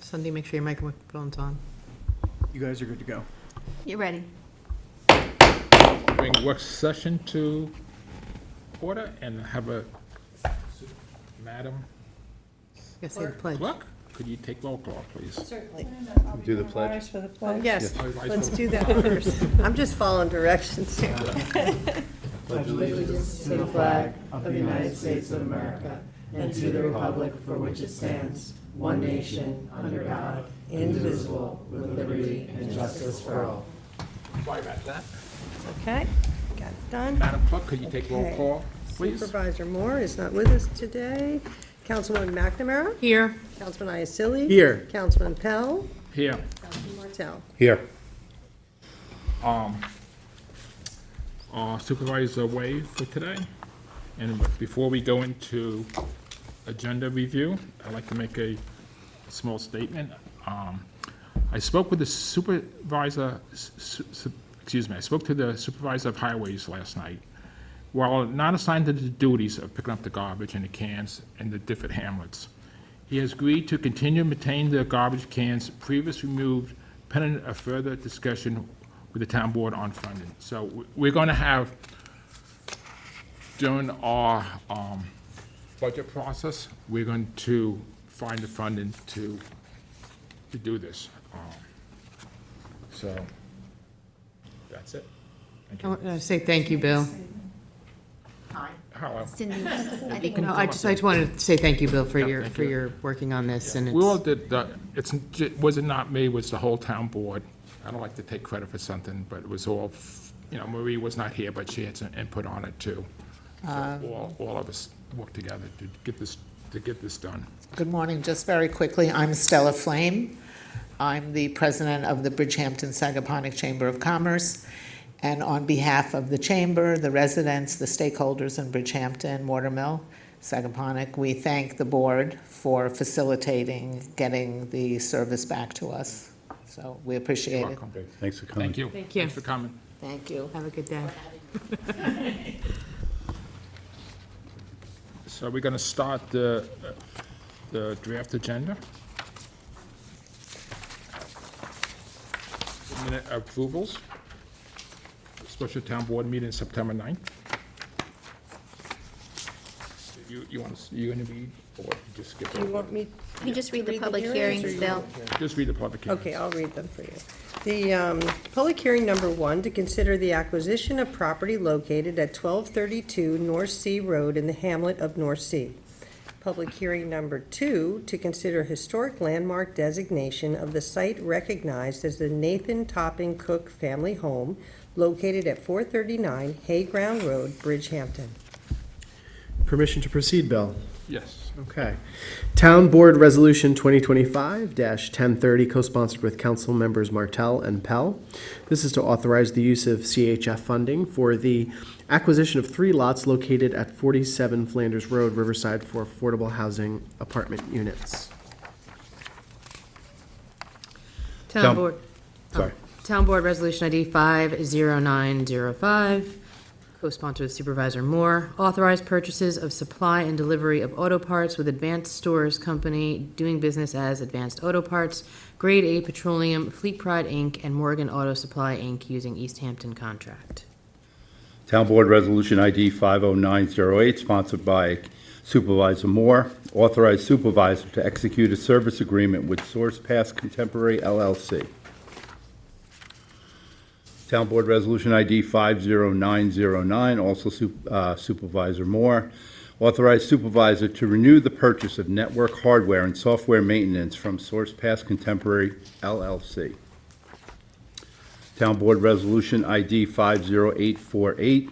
Sunday, make sure your microphone's on. You guys are good to go. You're ready. Bring work session to order and have a, Madam Yes, say the pledge. Clerk, could you take roll call, please? Certainly. Do the pledge. For the pledge? Yes, Yes. let's do that first. I'm just following directions. Pledge allegiance to the flag of the United States of America and to the republic for which it stands, one nation, under God, indivisible, with liberty and justice for all. Sorry about that. Okay, got it done. Madam Clerk, could you take roll Okay. call, please? Supervisor Moore is not with us today. Councilman McNamara? Here. Councilman Iacilli? Here. Councilman Pell? Here. Councilman Martell? Here. Supervisor away for today. And before we go into agenda review, I'd like to make a small statement. I spoke with the supervisor, I spoke to the supervisor of highways last night. While not assigned to the duties of picking up the garbage and the cans in the different hamlets, he has agreed to continue to maintain the garbage cans previously removed pending a further discussion with the town board on funding. So we're going to have, during our budget process, we're going to find the funding to do this. So that's it. Thank I you. want to say thank you, Bill. Hello. Cindy, I think No, I just wanted to say thank you, Bill, for Yeah, your, thank for you. your working on this, and We all it's, did, was it not me, it was the whole town board. I don't like to take credit for something, but it was all, Marie was not here, but she had some input on it too. So all of us worked together to get this done. Good morning. Just very quickly, I'm Stella Flame. I'm the president of the Bridgehampton Sagaponic Chamber of Commerce. And on behalf of the chamber, the residents, the stakeholders in Bridgehampton, Watermill, Sagaponic, we thank the board for facilitating getting the service back to us. So we appreciate it. Welcome. Thanks for coming. Thank you. Thank you. Thanks for coming. Thank you. have a good day. So we're gonna start the draft agenda. Minute approvals. Special town board meeting September 9th. You want to, you gonna read, or just skip Do you over? want me? you just read the Read the public hearings, hearings, or Bill. Just read the public hearing. Okay, I'll read them for you. The public hearing number 1, to consider the acquisition of property located at 1232 North Sea Road in the hamlet of North Sea. Public hearing number 2, to consider historic landmark designation of the site recognized as the Nathan Topping Cook Family Home located at 439 Hayground Road, Bridgehampton. Permission to proceed, Bill. Yes. Okay. Town Board Resolution 2025-1030, co-sponsored with council members Martell and Pell. This is to authorize the use of CHF funding for the acquisition of 3 lots located at 47 Flanders Road, Riverside, for affordable housing apartment units. Town Board. Sorry. Town Board Resolution ID 50905, co-sponsored with Supervisor Moore, authorized purchases of supply and delivery of auto parts with Advanced Stores Company doing business as Advanced Auto Parts, Grade A Petroleum, Fleet Pride, Inc., and Morgan Auto Supply, Inc., using East Hampton contract. Town Board Resolution ID 50908, sponsored by Supervisor Moore. Authorized supervisor to execute a service agreement with Source Pass Contemporary LLC. Town Board Resolution ID 50909, also Supervisor Moore. Authorized supervisor to renew the purchase of network hardware and software maintenance from Source Pass Contemporary LLC. Town Board Resolution ID 50848,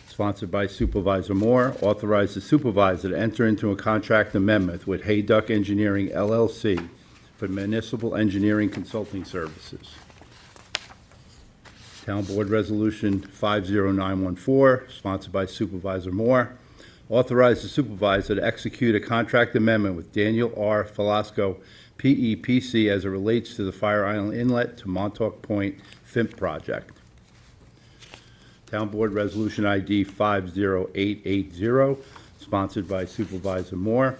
sponsored by Supervisor Moore. Authorized the supervisor to enter into a contract amendment with Hayduck Engineering LLC for municipal engineering consulting services. Town Board Resolution 50914, sponsored by Supervisor Moore. Authorize the supervisor to execute a contract amendment with Daniel R. Velasco, PEPC, as it relates to the Fire Island Inlet to Montauk Point FIMP project. Town Board Resolution ID 50880, sponsored by Supervisor Moore.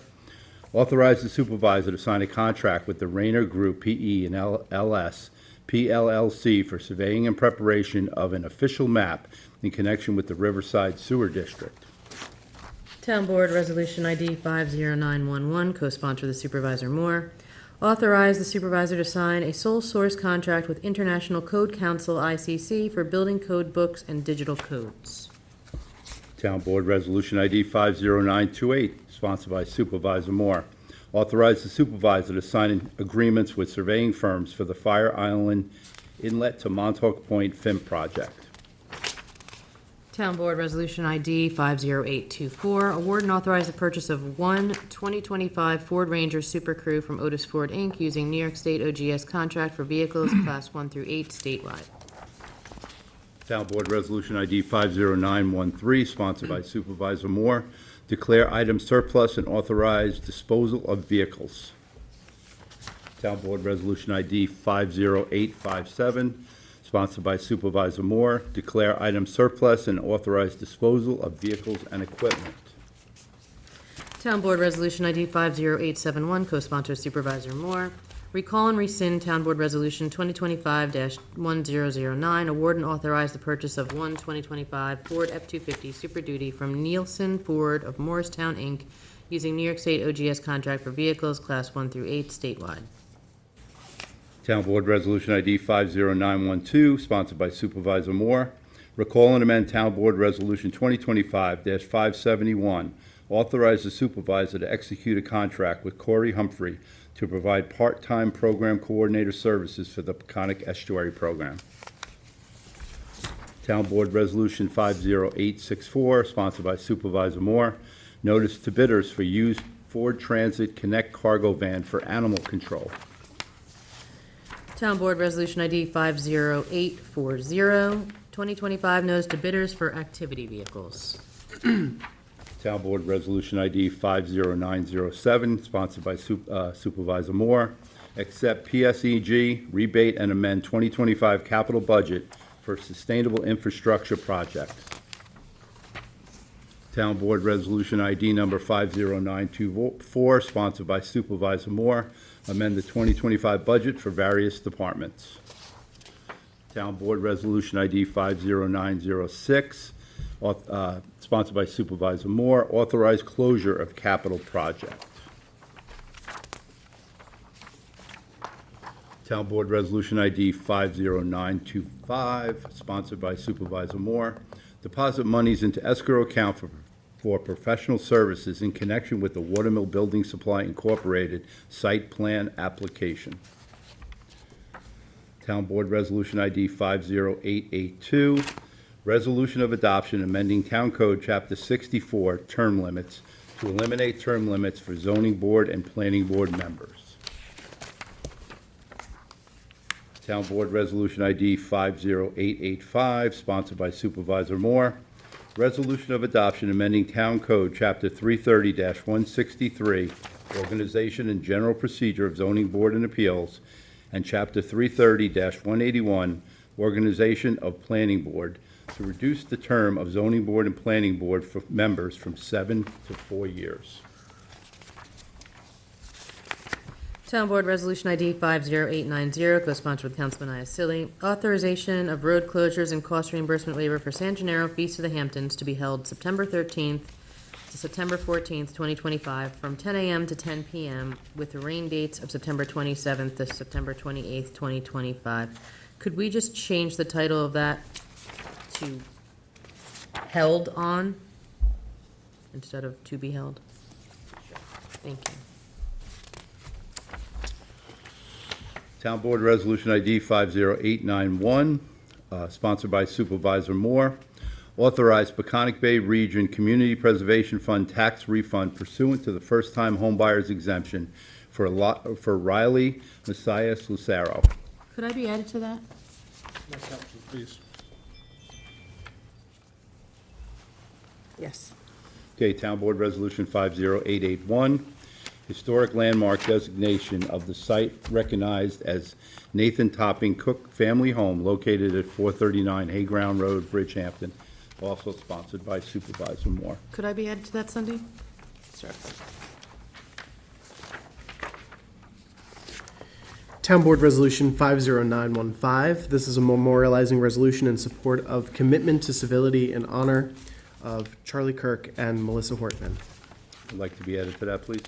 Authorize the supervisor to sign a contract with the Rayner Group PE and LS PLLC for surveying and preparation of an official map in connection with the Riverside Sewer District. Town Board Resolution ID 50911, co-sponsor the Supervisor Moore. Authorize the supervisor to sign a sole source contract with International Code Council ICC for building code books and digital codes. Town Board Resolution ID 50928, sponsored by Supervisor Moore. Authorize the supervisor to sign agreements with surveying firms for the Fire Island Inlet to Montauk Point FIM project. Town Board Resolution ID 50824, award and authorize the purchase of one 2025 Ford Ranger Super Crew from Otis Ford, Inc., using New York State OGS contract for vehicles Class 1 through 8 statewide. Town Board Resolution ID 50913, sponsored by Supervisor Moore. Declare item surplus and authorize disposal of vehicles. Town Board Resolution ID 50857, sponsored by Supervisor Moore. Declare item surplus and authorize disposal of vehicles and equipment. Town Board Resolution ID 50871, co-sponsor Supervisor Moore. Recall and rescind Town Board Resolution 2025-1009, award and authorize the purchase of one 2025 Ford F-250 Super Duty from Nielsen Ford of Morristown, Inc., using New York State OGS contract for vehicles Class 1 through 8 statewide. Town Board Resolution ID 50912, sponsored by Supervisor Moore. Recall and amend Town Board Resolution 2025-571. Authorize the supervisor to execute a contract with Corey Humphrey to provide part-time program coordinator services for the Peconic Estuary Program. Town Board Resolution 50864, sponsored by Supervisor Moore. Notice to bidders for used Ford Transit Connect cargo van for animal control. Town Board Resolution ID 50840, 2025 notice to bidders for activity vehicles. Town Board Resolution ID 50907, sponsored by Supervisor Moore. Accept PSEG rebate and amend 2025 capital budget for sustainable infrastructure projects. Town Board Resolution ID number 50924, sponsored by Supervisor Moore. Amend the 2025 budget for various departments. Town Board Resolution ID 50906, sponsored by Supervisor Moore. Authorize closure of capital project. Town Board Resolution ID 50925, sponsored by Supervisor Moore. Deposit monies into escrow account for professional services in connection with the Watermill Building Supply Incorporated site plan application. Town Board Resolution ID 50882, resolution of adoption amending Town Code Chapter 64 term limits to eliminate term limits for zoning board and planning board members. Town Board Resolution ID 50885, sponsored by Supervisor Moore. Resolution of adoption amending Town Code Chapter 330-163, Organization and General Procedure of Zoning Board and Appeals, and Chapter 330-181, Organization of Planning Board, to reduce the term of Zoning Board and Planning Board for members from 7 to 4 years. Town Board Resolution ID 50890, co-sponsored with Councilman Iacilli. Authorization of road closures and cost reimbursement waiver for San Gennaro Feast of the Hamptons to be held September 13th to September 14th, 2025, from 10 a.m. to 10 p.m., with the rain dates of September 27th to September 28th, 2025. Could we just change the title of that to held on instead of to be held? Thank you. Town Board Resolution ID 50891, sponsored by Supervisor Moore. Authorize Peconic Bay Region Community Preservation Fund tax refund pursuant to the first-time homebuyers exemption for Riley Messias Lucero. Could I be added to that? Please. Yes. Okay, Town Board Resolution 50881, historic landmark designation of the site recognized as Nathan Topping Cook Family Home located at 439 Hayground Road, Bridgehampton, also sponsored by Supervisor Moore. Could I be added to that, Sunday? Sure. Town Board Resolution 50915. This is a memorializing resolution in support of commitment to civility in honor of Charlie Kirk and Melissa Hortman. I'd like to be added to that, please.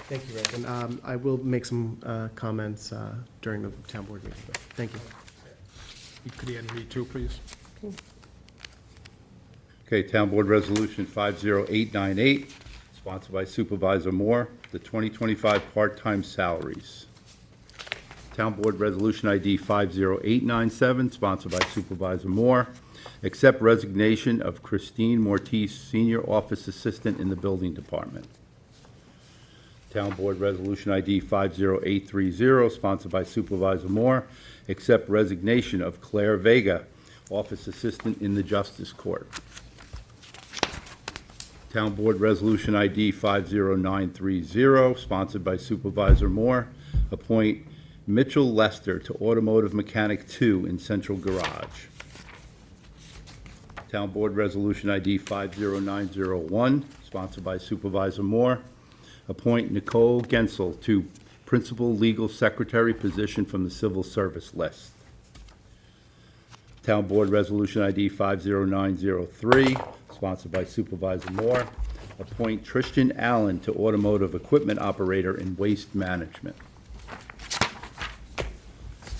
Thank you, Rick. And I will make some comments during the town board meeting. Thank you. Could you add me too, please? Okay, Town Board Resolution 50898, sponsored by Supervisor Moore, the 2025 part-time salaries. Town Board Resolution ID 50897, sponsored by Supervisor Moore, accept resignation of Christine Mortiz, Senior Office Assistant in the Building Department. Town Board Resolution ID 50830, sponsored by Supervisor Moore, accept resignation of Claire Vega, Office Assistant in the Justice Court. Town Board Resolution ID 50930, sponsored by Supervisor Moore, appoint Mitchell Lester to Automotive Mechanic 2 in Central Garage. Town Board Resolution ID 50901, sponsored by Supervisor Moore, appoint Nicole Gensel to Principal Legal Secretary position from the Civil Service list. Town Board Resolution ID 50903, sponsored by Supervisor Moore, appoint Tristan Allen to Automotive Equipment Operator in Waste Management.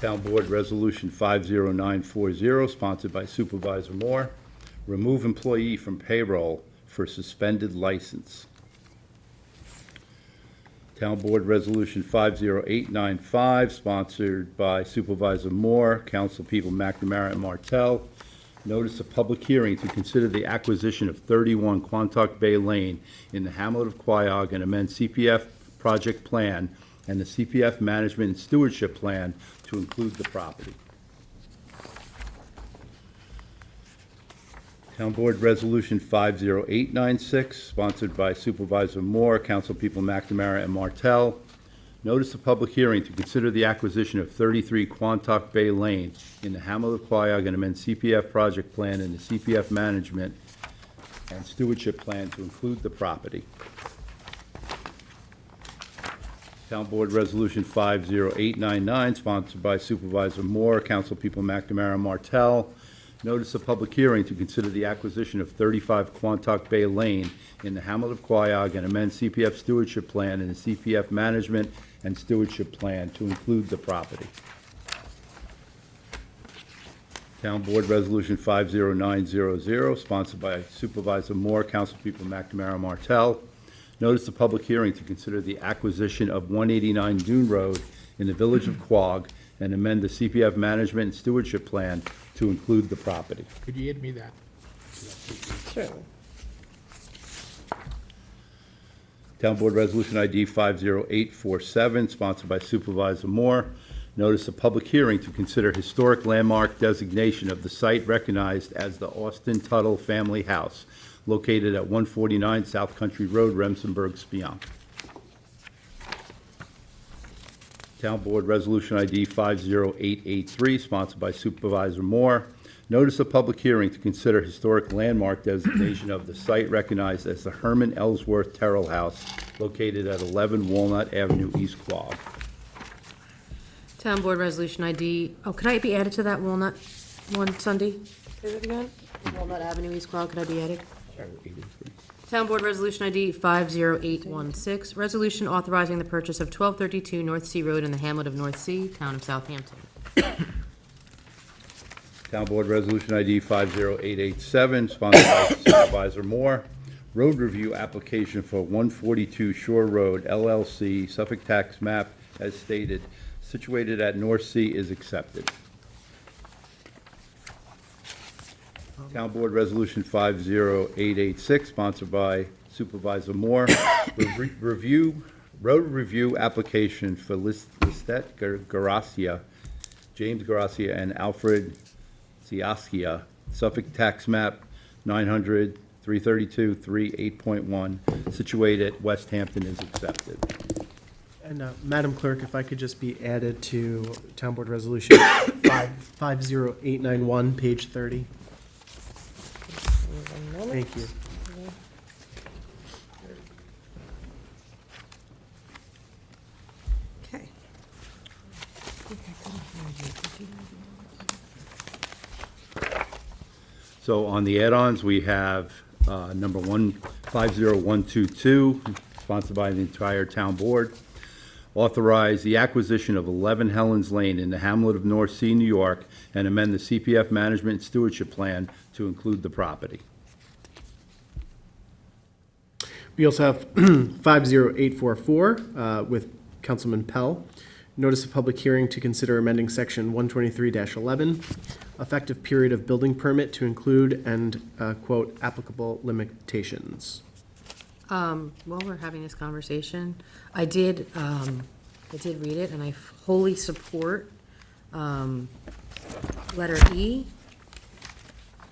Town Board Resolution 50940, sponsored by Supervisor Moore, remove employee from payroll for suspended license. Town Board Resolution 50895, sponsored by Supervisor Moore, Councilpeople McNamara and Martell, notice a public hearing to consider the acquisition of 31 Quantuck Bay Lane in the Hamlet of Quayog and amend CPF project plan and the CPF management and stewardship plan to include the property. Town Board Resolution 50896, sponsored by Supervisor Moore, Councilpeople McNamara and Martell. Notice a public hearing to consider the acquisition of 33 Quantuck Bay Lane in the Hamlet of Quayog and amend CPF project plan and the CPF management and stewardship plan to include the property. Town Board Resolution 50899, sponsored by Supervisor Moore, Councilpeople McNamara and Martell. Notice a public hearing to consider the acquisition of 35 Quantuck Bay Lane in the Hamlet of Quayog and amend CPF stewardship plan and the CPF management and stewardship plan to include the property. Town Board Resolution 50900, sponsored by Supervisor Moore, Councilpeople McNamara and Martell. Notice the public hearing to consider the acquisition of 189 Dune Road in the Village of Quogue and amend the CPF management and stewardship plan to include the property. Could you add me that? Certainly. Town Board Resolution ID 50847, sponsored by Supervisor Moore. Notice a public hearing to consider historic landmark designation of the site recognized as the Austin Tuttle Family House, located at 149 South Country Road, Remsenburg, Spionk. Town Board Resolution ID 50883, sponsored by Supervisor Moore. Notice a public hearing to consider historic landmark designation of the site recognized as the Herman Ellsworth Terrell House, located at 11 Walnut Avenue, East Quogue. Town Board Resolution ID, could I be added to that Walnut one, Sunday? Say that again? Walnut Avenue, East Quogue, could I be added? Town Board Resolution ID 50816, resolution authorizing the purchase of 1232 North Sea Road in the hamlet of North Sea, Town of Southampton. Town Board Resolution ID 50887, sponsored by Supervisor Moore. Road review application for 142 Shore Road LLC, Suffolk Tax Map as stated, situated at North Sea is accepted. Town Board Resolution 50886, sponsored by Supervisor Moore. Road review application for Lisette Garcia, James Garcia, and Alfred Ciascia, Suffolk Tax Map 900, 332, 38.1, situated at West Hampton is accepted. And Madam Clerk, if I could just be added to Town Board Resolution 50891, page 30. Thank you. Okay. So on the add-ons, we have number 150122, sponsored by the entire town board. Authorize the acquisition of 11 Helens Lane in the hamlet of North Sea, New York, and amend the CPF management and stewardship plan to include the property. We also have 50844 with Councilman Pell. Notice of public hearing to consider amending section 123-11, effective period of building permit to include and, quote, applicable limitations. While we're having this conversation, I did read it, and I wholly support letter E.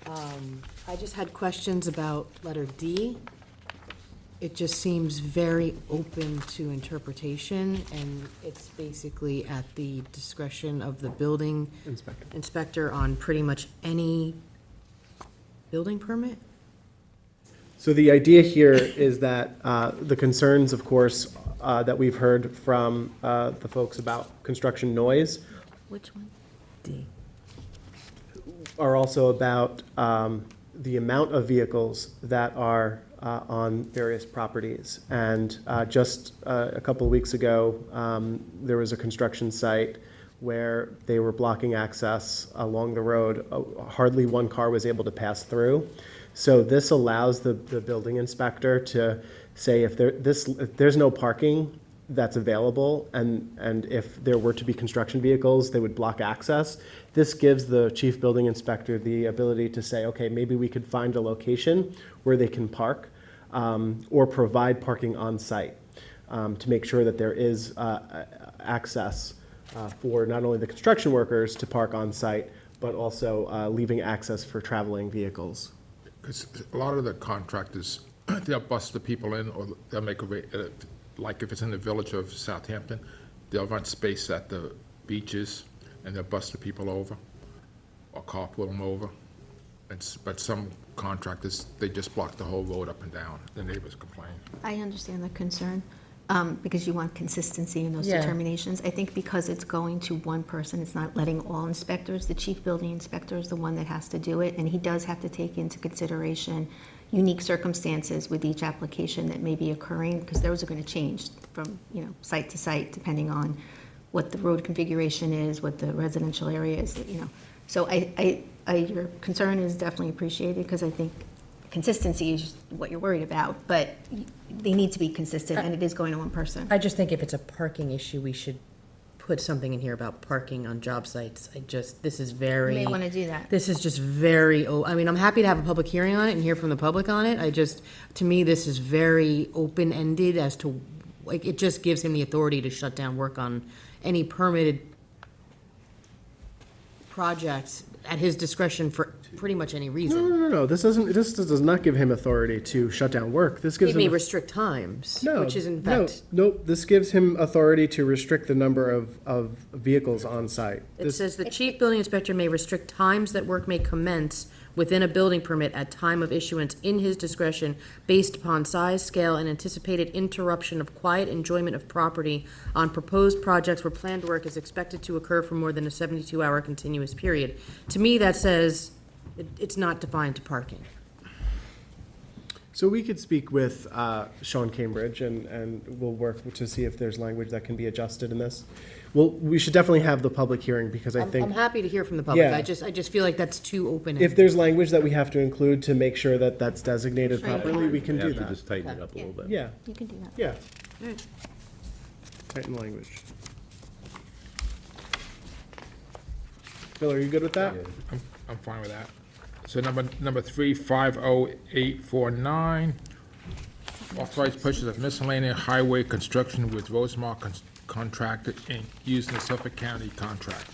I just had questions about letter D. It just seems very open to interpretation, and it's basically at the discretion of the building inspector on pretty much any building permit. So the idea here is that the concerns, of course, that we've heard from the folks about construction noise Which one? D. are also about the amount of vehicles that are on various properties. And just a couple of weeks ago, there was a construction site where they were blocking access along the road. Hardly one car was able to pass through. So this allows the building inspector to say if there's no parking that's available, and if there were to be construction vehicles, they would block access. This gives the chief building inspector the ability to say, okay, maybe we could find a location where they can park, or provide parking on site, to make sure that there is access for not only the construction workers to park on site, but also leaving access for traveling vehicles. Because a lot of the contractors, they'll bust the people in, or they'll make like if it's in the village of Southampton, they'll rent space at the beaches, and they'll bust the people over, or carpool them over. But some contractors, they just block the whole road up and down. The neighbors complain. I understand the concern, because you want consistency in those Yeah. determinations. I think because it's going to one person, it's not letting all inspectors, the chief building inspector is the one that has to do it, and he does have to take into consideration unique circumstances with each application that may be occurring, because those are going to change from, site to site, depending on what the road configuration is, what the residential area is, So your concern is definitely appreciated, because I think consistency is what you're worried about, but they need to be consistent, and it is going to one person. I just think if it's a parking issue, we should put something in here about parking on job sites. This is You very. may want to do that. This is just very, I mean, I'm happy to have a public hearing on it and hear from the public on it. To me, this is very open-ended as to, like, it just gives him the authority to shut down work on any permitted project at his discretion for pretty much any reason. No. This does not give him authority to shut down work. This gives It may him. restrict times, No, which is in no, fact, nope. This gives him authority to restrict the number of vehicles on site. it This- says the chief building inspector may restrict times that work may commence within a building permit at time of issuance in his discretion based upon size, scale, and anticipated interruption of quiet enjoyment of property on proposed projects where planned work is expected to occur for more than a 72-hour continuous period. To me, that says it's not defined to parking. So we could speak with Sean Cambridge, and we'll work to see if there's language that can be adjusted in this. Well, we should definitely have the public hearing, because I I'm think happy to hear from the public. Yeah. I just feel like that's too if open-ended. there's language that we have to include to make sure that that's designated Sure you properly, can. we can We do have to that. just tighten it up a little bit. Yeah, You can do that. yeah. Right. Tighten language. Phil, are you good with that? I'm fine with that. So number 350849, authorized purchase of miscellaneous highway construction with Rosemar Contractor, Inc., using the Suffolk County contract.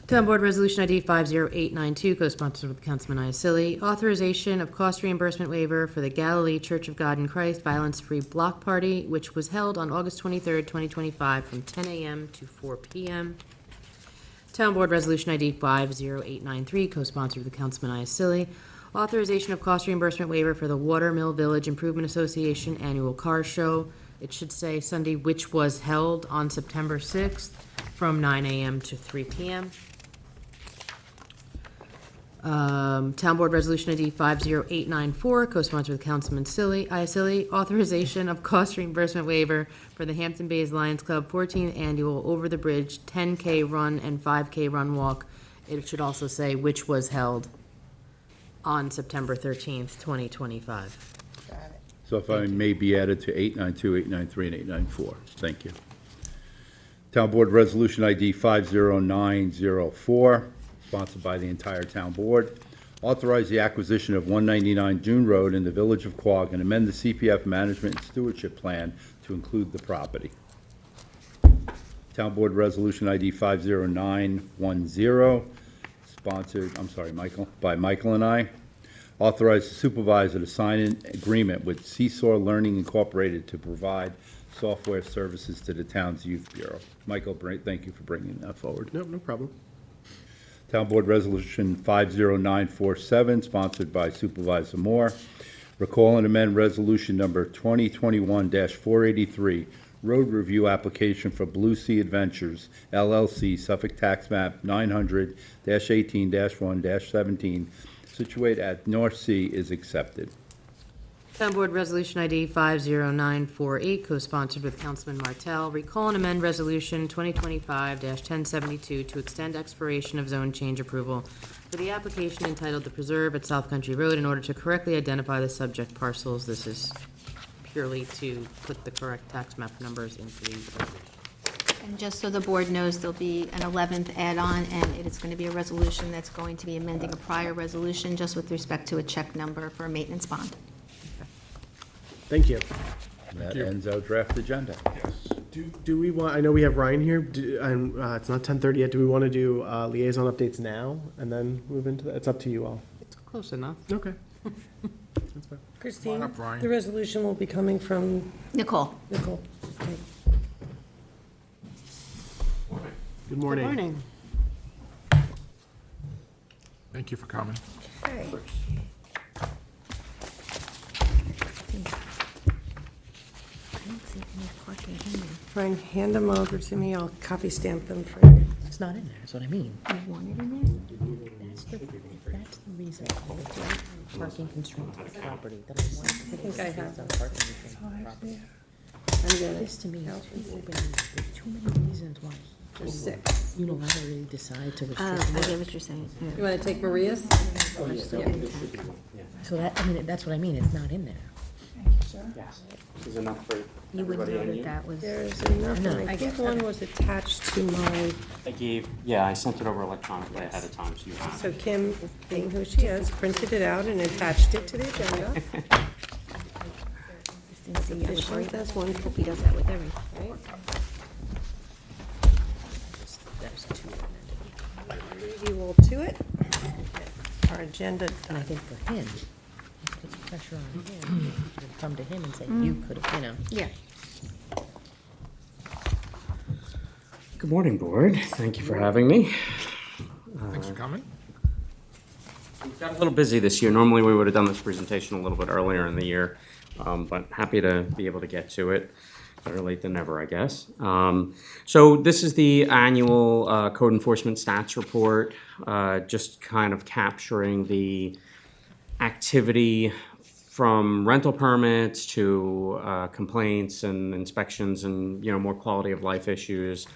Town Board Resolution ID 50892, co-sponsored with Councilman Iacilli. Authorization of cost reimbursement waiver for the Galilee Church of God in Christ Violence-Free Block Party, which was held on August 23rd, 2025, from 10 a.m. to 4 p.m. Town Board Resolution ID 50893, co-sponsored with Councilman Iacilli. Authorization of cost reimbursement waiver for the Watermill Village Improvement Association Annual Car Show. It should say Sunday, which was held on September 6th, from 9 a.m. to 3 p.m. Town Board Resolution ID 50894, co-sponsored with Councilman Iacilli, authorization of cost reimbursement waiver for the Hampton Bays Lions Club 14th Annual Over the Bridge 10K Run and 5K Run Walk. It should also say which was held on September 13th, 2025. So if I may be added to 892, 893, and 894. Thank you. Town Board Resolution ID 50904, sponsored by the entire Town Board. Authorize the acquisition of 199 June Road in the Village of Quogue and amend the CPF Management and Stewardship Plan to include the property. Town Board Resolution ID 50910, sponsored, by Michael and I. Authorize the supervisor to sign an agreement with Seesaw Learning Incorporated to provide software services to the town's youth bureau. Michael, thank you for bringing that forward. No problem. Town Board Resolution 50947, sponsored by Supervisor Moore. Recall and amend Resolution Number 2021-483, road review application for Blue Sea Adventures, LLC, Suffolk Tax Map 900-18-1-17, situate at North Sea, is accepted. Town Board Resolution ID 50948, co-sponsored with Councilman Martell, recall and amend Resolution 2025-1072 to extend expiration of zone change approval for the application entitled The Preserve at South Country Road in order to correctly identify the subject parcels. This is purely to put the correct tax map numbers into the resolution. And just so the board knows, there'll be an 11th add-on, and it is going to be a resolution that's going to be amending a prior resolution just with respect to a check number for a maintenance bond. Thank you. That ends our draft agenda. Do we want, I know we have Ryan here, and it's not 10:30 yet. Do we want to do liaison updates now and then move into that? It's up to you all. It's close enough. Okay. That's fine. Christine, up, Ryan. the resolution will be coming from Nicole? Nicole. Okay. Good morning. Good morning. Thank you for coming. Okay. Ryan, hand them over to me. I'll copy stamp them for you. It's not in there, that's what I mean. You want it in That's the reason. Parking constraints on the property that I want. I think I have them. Parking constraints on the property. I'm gonna, This to me is too open, there's too many reasons why there's people 6. unilaterally decide to there? restrict I work. get what you're saying. Yeah. You wanna take Maria's? So that, I mean, that's what I mean, it's not in there. Yes, this is enough for You would everybody I know need. that was. There's enough, No. and I think one was attached to my, I gave, yeah, I sent it over electronically ahead of time, so you have so it. Kim, being who she is, printed it out and attached it to the agenda. Efficient, that's one. Hope he does that with everything. That's too amended. Leave you all to it. Our agenda, And I think for him, it puts pressure on him, to come to him and say, you could have, you know. Yeah. Good morning, board. Thank you for having me. Thanks for coming. We got a little busy this year. Normally, we would have done this presentation a little bit earlier in the year, but happy to be able to get to it. Better late than never, I guess. So this is the annual code enforcement stats report, just kind of capturing the activity from rental permits to complaints and inspections and, you know, more quality of life issues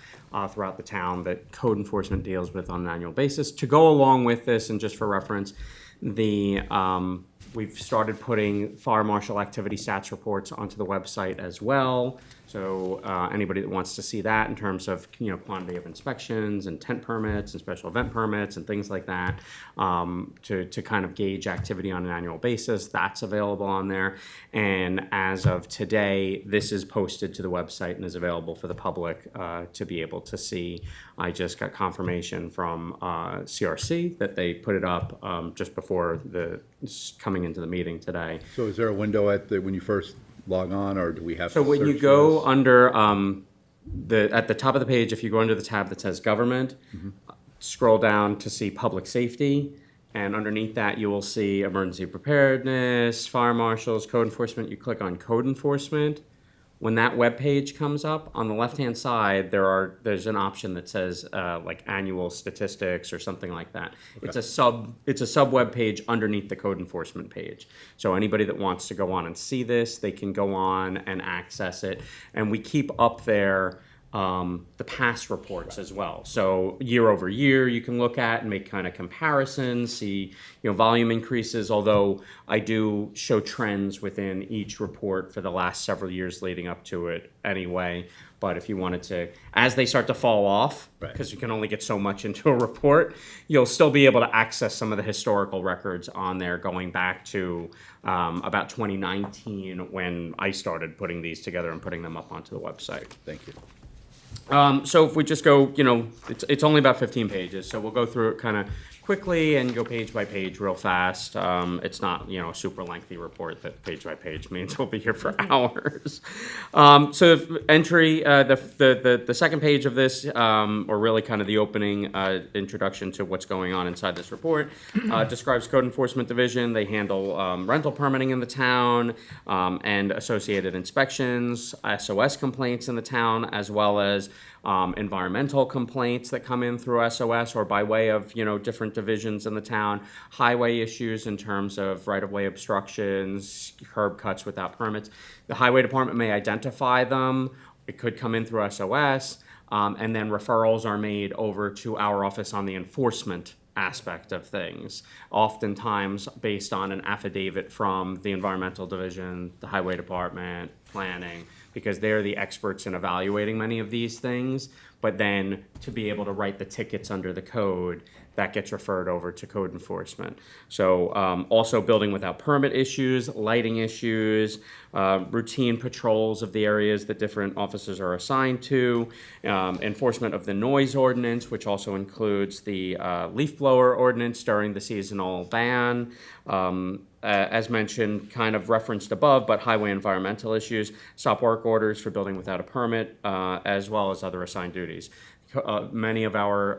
throughout the town that code enforcement deals with on an annual basis. To go along with this, and just for reference, we've started putting fire marshal activity stats reports onto the website as well. So anybody that wants to see that in terms of, you know, quantity of inspections and tent permits and special event permits and things like that, to kind of gauge activity on an annual basis, that's available on there. And as of today, this is posted to the website and is available for the public to be able to see. I just got confirmation from CRC that they put it up just before coming into the meeting today. So is there a window when you first log on, or do we have to So when you search for go this? under at the top of the page, if you go under the tab that says government, scroll down to see public safety, and underneath that you will see emergency preparedness, fire marshals, code enforcement. You click on code enforcement. When that web page comes up, on the left-hand side, there's an option that says like annual statistics or something like that. It's a sub web page underneath the code enforcement page. So anybody that wants to go on and see this, they can go on and access it. And we keep up there the past reports as well. So year over year, you can look at and make kind of comparisons, see, volume increases, although I do show trends within each report for the last several years leading up to it anyway. But if you wanted to, as they start to fall off, because you can only get so much into a report, you'll still be able to access some of the historical records on there going back to about 2019 when I started putting these together and putting them up onto the website. Thank you. So if we just go, it's only about 15 pages, so we'll go through it kind of quickly and go page by page real fast. It's not, a super lengthy report that page by page means we'll be here for hours. So entry, the second page of this, or really kind of the opening introduction to what's going on inside this report, describes Code Enforcement Division. They handle rental permitting in the town and associated inspections, SOS complaints in the town, as well as environmental complaints that come in through SOS or by way of, different divisions in the town, highway issues in terms of right-of-way obstructions, curb cuts without permits. The highway department may identify them. It could come in through SOS, and then referrals are made over to our office on the enforcement aspect of things, oftentimes based on an affidavit from the environmental division, the highway department, planning, because they're the experts in evaluating many of these things. But then to be able to write the tickets under the code, that gets referred over to code enforcement. So also building without permit issues, lighting issues, routine patrols of the areas that different officers are assigned to, enforcement of the noise ordinance, which also includes the leaf blower ordinance during the seasonal ban, as mentioned, kind of referenced above, but highway environmental issues, stop work orders for building without a permit, as well as other assigned duties. Many of our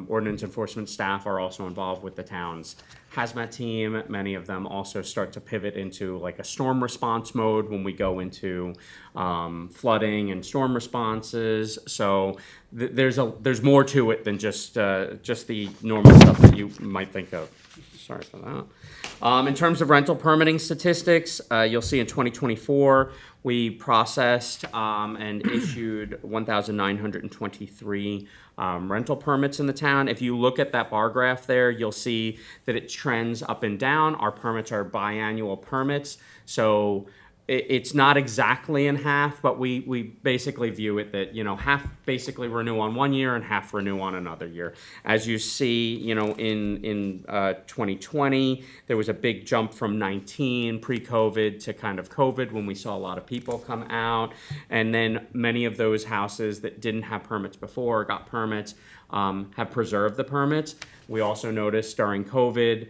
ordinance enforcement staff are also involved with the town's hazmat team. Many of them also start to pivot into like a storm response mode when we go into flooding and storm responses. So there's more to it than just the normal stuff that you might think of. Sorry for that. In terms of rental permitting statistics, you'll see in 2024, we processed and issued 1,923 rental permits in the town. If you look at that bar graph there, you'll see that it trends up and down. Our permits are biannual permits, so it's not exactly in half, but we basically view it that, half basically renew on one year and half renew on another year. As you see, in 2020, there was a big jump from 19 pre-COVID to kind of COVID when we saw a lot of people come out. And then many of those houses that didn't have permits before, got permits, have preserved the permits. We also noticed during COVID,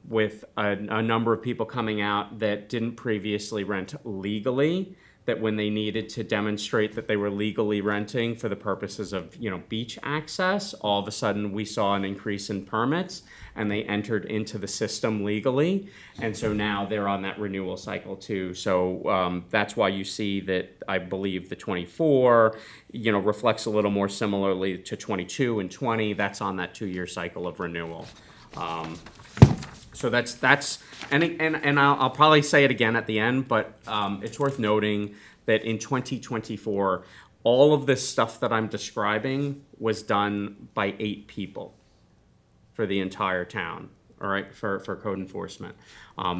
with a number of people coming out that didn't previously rent legally, that when they needed to demonstrate that they were legally renting for the purposes of, beach access, all of a sudden we saw an increase in permits and they entered into the system legally. And so now they're on that renewal cycle too. So that's why you see that I believe the 24, reflects a little more similarly to 22 and 20. That's on that 2-year cycle of renewal. So and I'll probably say it again at the end, but it's worth noting that in 2024, all of this stuff that I'm describing was done by 8 people for the entire town, all right, for code enforcement.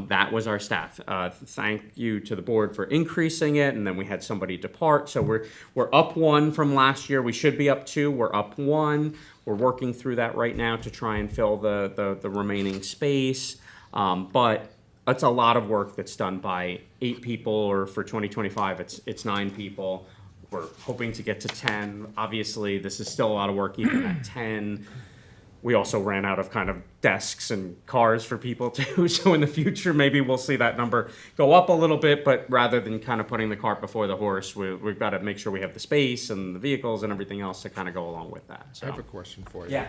That was our staff. Thank you to the board for increasing it, and then we had somebody depart. So we're up 1 from last year. We should be up 2. We're up 1. We're working through that right now to try and fill the remaining space. But it's a lot of work that's done by 8 people, or for 2025, it's 9 people. We're hoping to get to 10. Obviously, this is still a lot of work even at 10. We also ran out of kind of desks and cars for people too. So in the future, maybe we'll see that number go up a little bit, but rather than kind of putting the cart before the horse, we've got to make sure we have the space and the vehicles and everything else to kind of go along with that. So. I have a question for you. Yeah.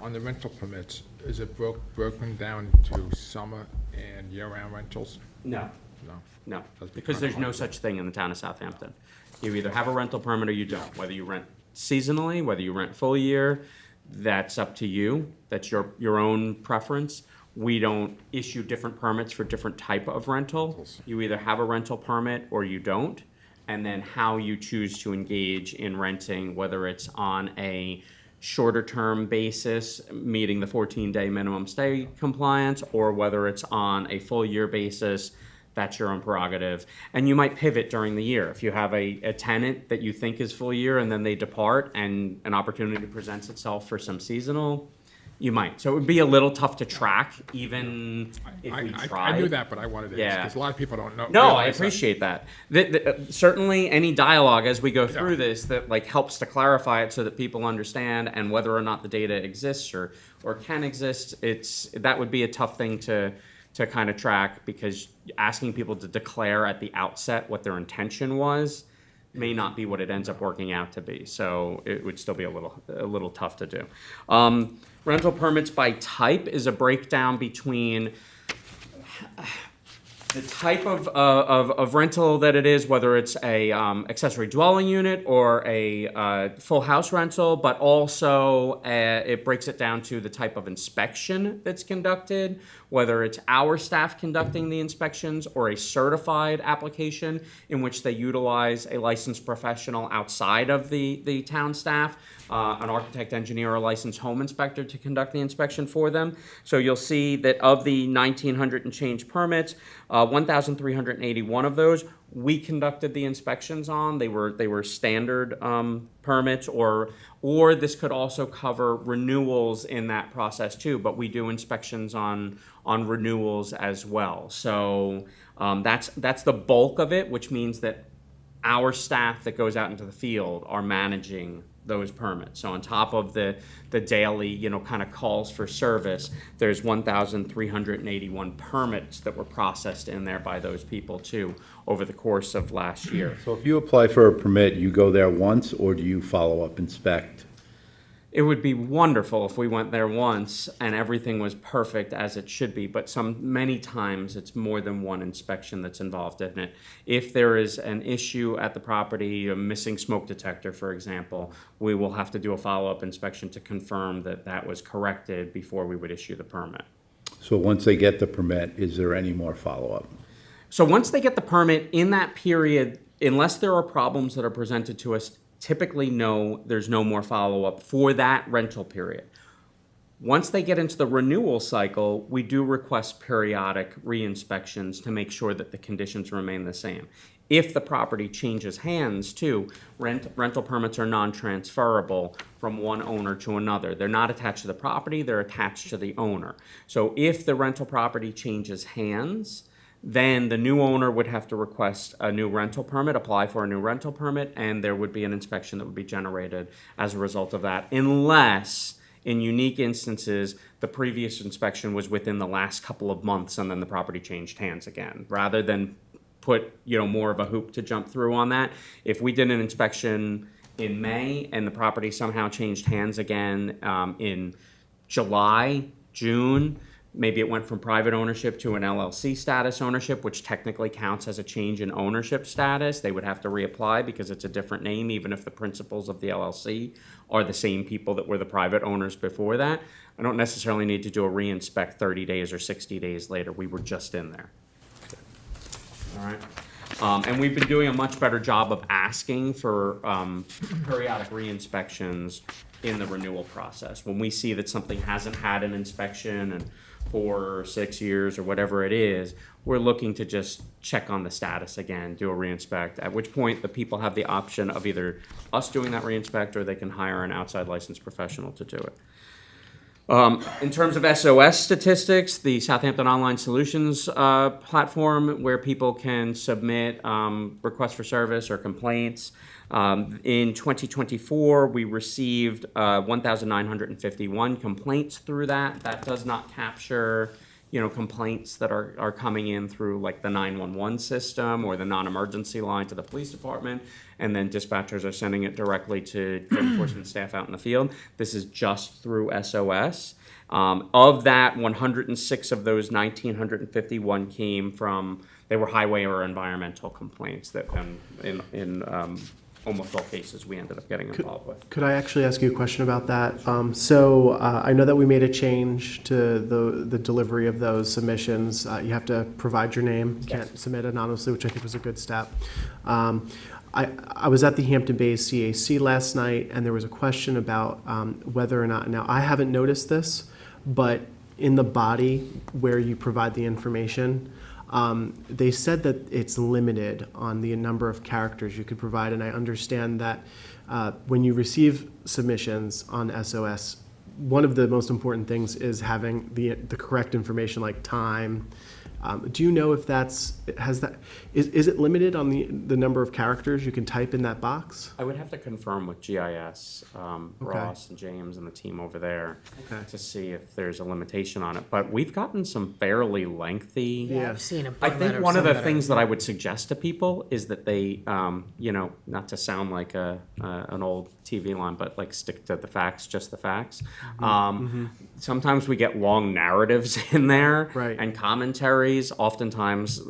On the rental permits, is it broken down to summer and year-round rentals? No. No. No, That's because kind there's of no hard. such thing in the town of Southampton. You either have a rental permit or you don't. Whether you rent seasonally, whether you rent full year, that's up to you. That's your own preference. We don't issue different permits for different type of rental. You either have a rental permit or you don't. And then how you choose to engage in renting, whether it's on a shorter term basis, meeting the 14-day minimum stay compliance, or whether it's on a full year basis, that's your own prerogative. And you might pivot during the year. If you have a tenant that you think is full year and then they depart and an opportunity presents itself for some seasonal, you might. So it would be a little tough to track, even if we tried. I knew that, but I wanted to, Yeah. because a lot of people don't know. No, I realize that. appreciate that. Certainly, any dialogue as we go through this that like helps to clarify it so that people understand and whether or not the data exists or can exist. That would be a tough thing to kind of track, because asking people to declare at the outset what their intention was may not be what it ends up working out to be. So it would still be a little tough to do. Rental permits by type is a breakdown between the type of rental that it is, whether it's a accessory dwelling unit or a full house rental, but also it breaks it down to the type of inspection that's conducted, whether it's our staff conducting the inspections or a certified application in which they utilize a licensed professional outside of the town staff, an architect, engineer, or licensed home inspector to conduct the inspection for them. So you'll see that of the 1,900 and change permits, 1,381 of those we conducted the inspections on. They were standard permits, or this could also cover renewals in that process too. But we do inspections on renewals as well. So that's the bulk of it, which means that our staff that goes out into the field are managing those permits. So on top of the daily, kind of calls for service, there's 1,381 permits that were processed in there by those people too over the course of last year. So if you apply for a permit, you go there once, or do you follow up, inspect? It would be wonderful if we went there once and everything was perfect as it should be, but many times it's more than one inspection that's involved in it. If there is an issue at the property, a missing smoke detector, for example, we will have to do a follow-up inspection to confirm that that was corrected before we would issue the permit. So once they get the permit, is there any more follow-up? So once they get the permit, in that period, unless there are problems that are presented to us, typically there's no more follow-up for that rental period. Once they get into the renewal cycle, we do request periodic re-inspections to make sure that the conditions remain the same. If the property changes hands too, rental permits are non-transferable from one owner to another. They're not attached to the property, they're attached to the owner. So if the rental property changes hands, then the new owner would have to request a new rental permit, apply for a new rental permit, and there would be an inspection that would be generated as a result of that, unless, in unique instances, the previous inspection was within the last couple of months and then the property changed hands again. Rather than put, more of a hoop to jump through on that, if we did an inspection in May and the property somehow changed hands again in July, June, maybe it went from private ownership to an LLC status ownership, which technically counts as a change in ownership status. They would have to reapply because it's a different name, even if the principals of the LLC are the same people that were the private owners before that. I don't necessarily need to do a re-inspect 30 days or 60 days later. We were just in there. All right. And we've been doing a much better job of asking for periodic re-inspections in the renewal process. When we see that something hasn't had an inspection in 4 or 6 years or whatever it is, we're looking to just check on the status again, do a re-inspect, at which point the people have the option of either us doing that re-inspect or they can hire an outside licensed professional to do it. In terms of SOS statistics, the Southampton Online Solutions platform where people can submit requests for service or complaints. In 2024, we received 1,951 complaints through that. That does not capture, complaints that are coming in through like the 911 system or the non-emergency line to the police department, and then dispatchers are sending it directly to code enforcement staff out in the field. This is just through SOS. Of that, 106 of those 1,951 came from they were highway or environmental complaints that in almost all cases we ended up getting involved with. Could I actually ask you a question about that? I know that we made a change to the delivery of those submissions. You have to provide your name. You can't submit anonymously, which I think was a good step. I was at the Hampton Bays CAC last night, and there was a question about whether or not, now I haven't noticed this, but in the body where you provide the information, they said that it's limited on the number of characters you could provide, and I understand that when you receive submissions on SOS, one of the most important things is having the correct information, like time. Do you know if is it limited on the number of characters you can type in that box? I would have to confirm with GIS, Ross and James and the team over there to see if there's a limitation on it. But we've gotten some fairly lengthy. Yeah. I've seen a I letter think one of some the are- things that I would suggest to people is that they, not to sound like an old TV line, but like stick to the facts, just the facts. Sometimes we get long narratives in there Right. and commentaries. Oftentimes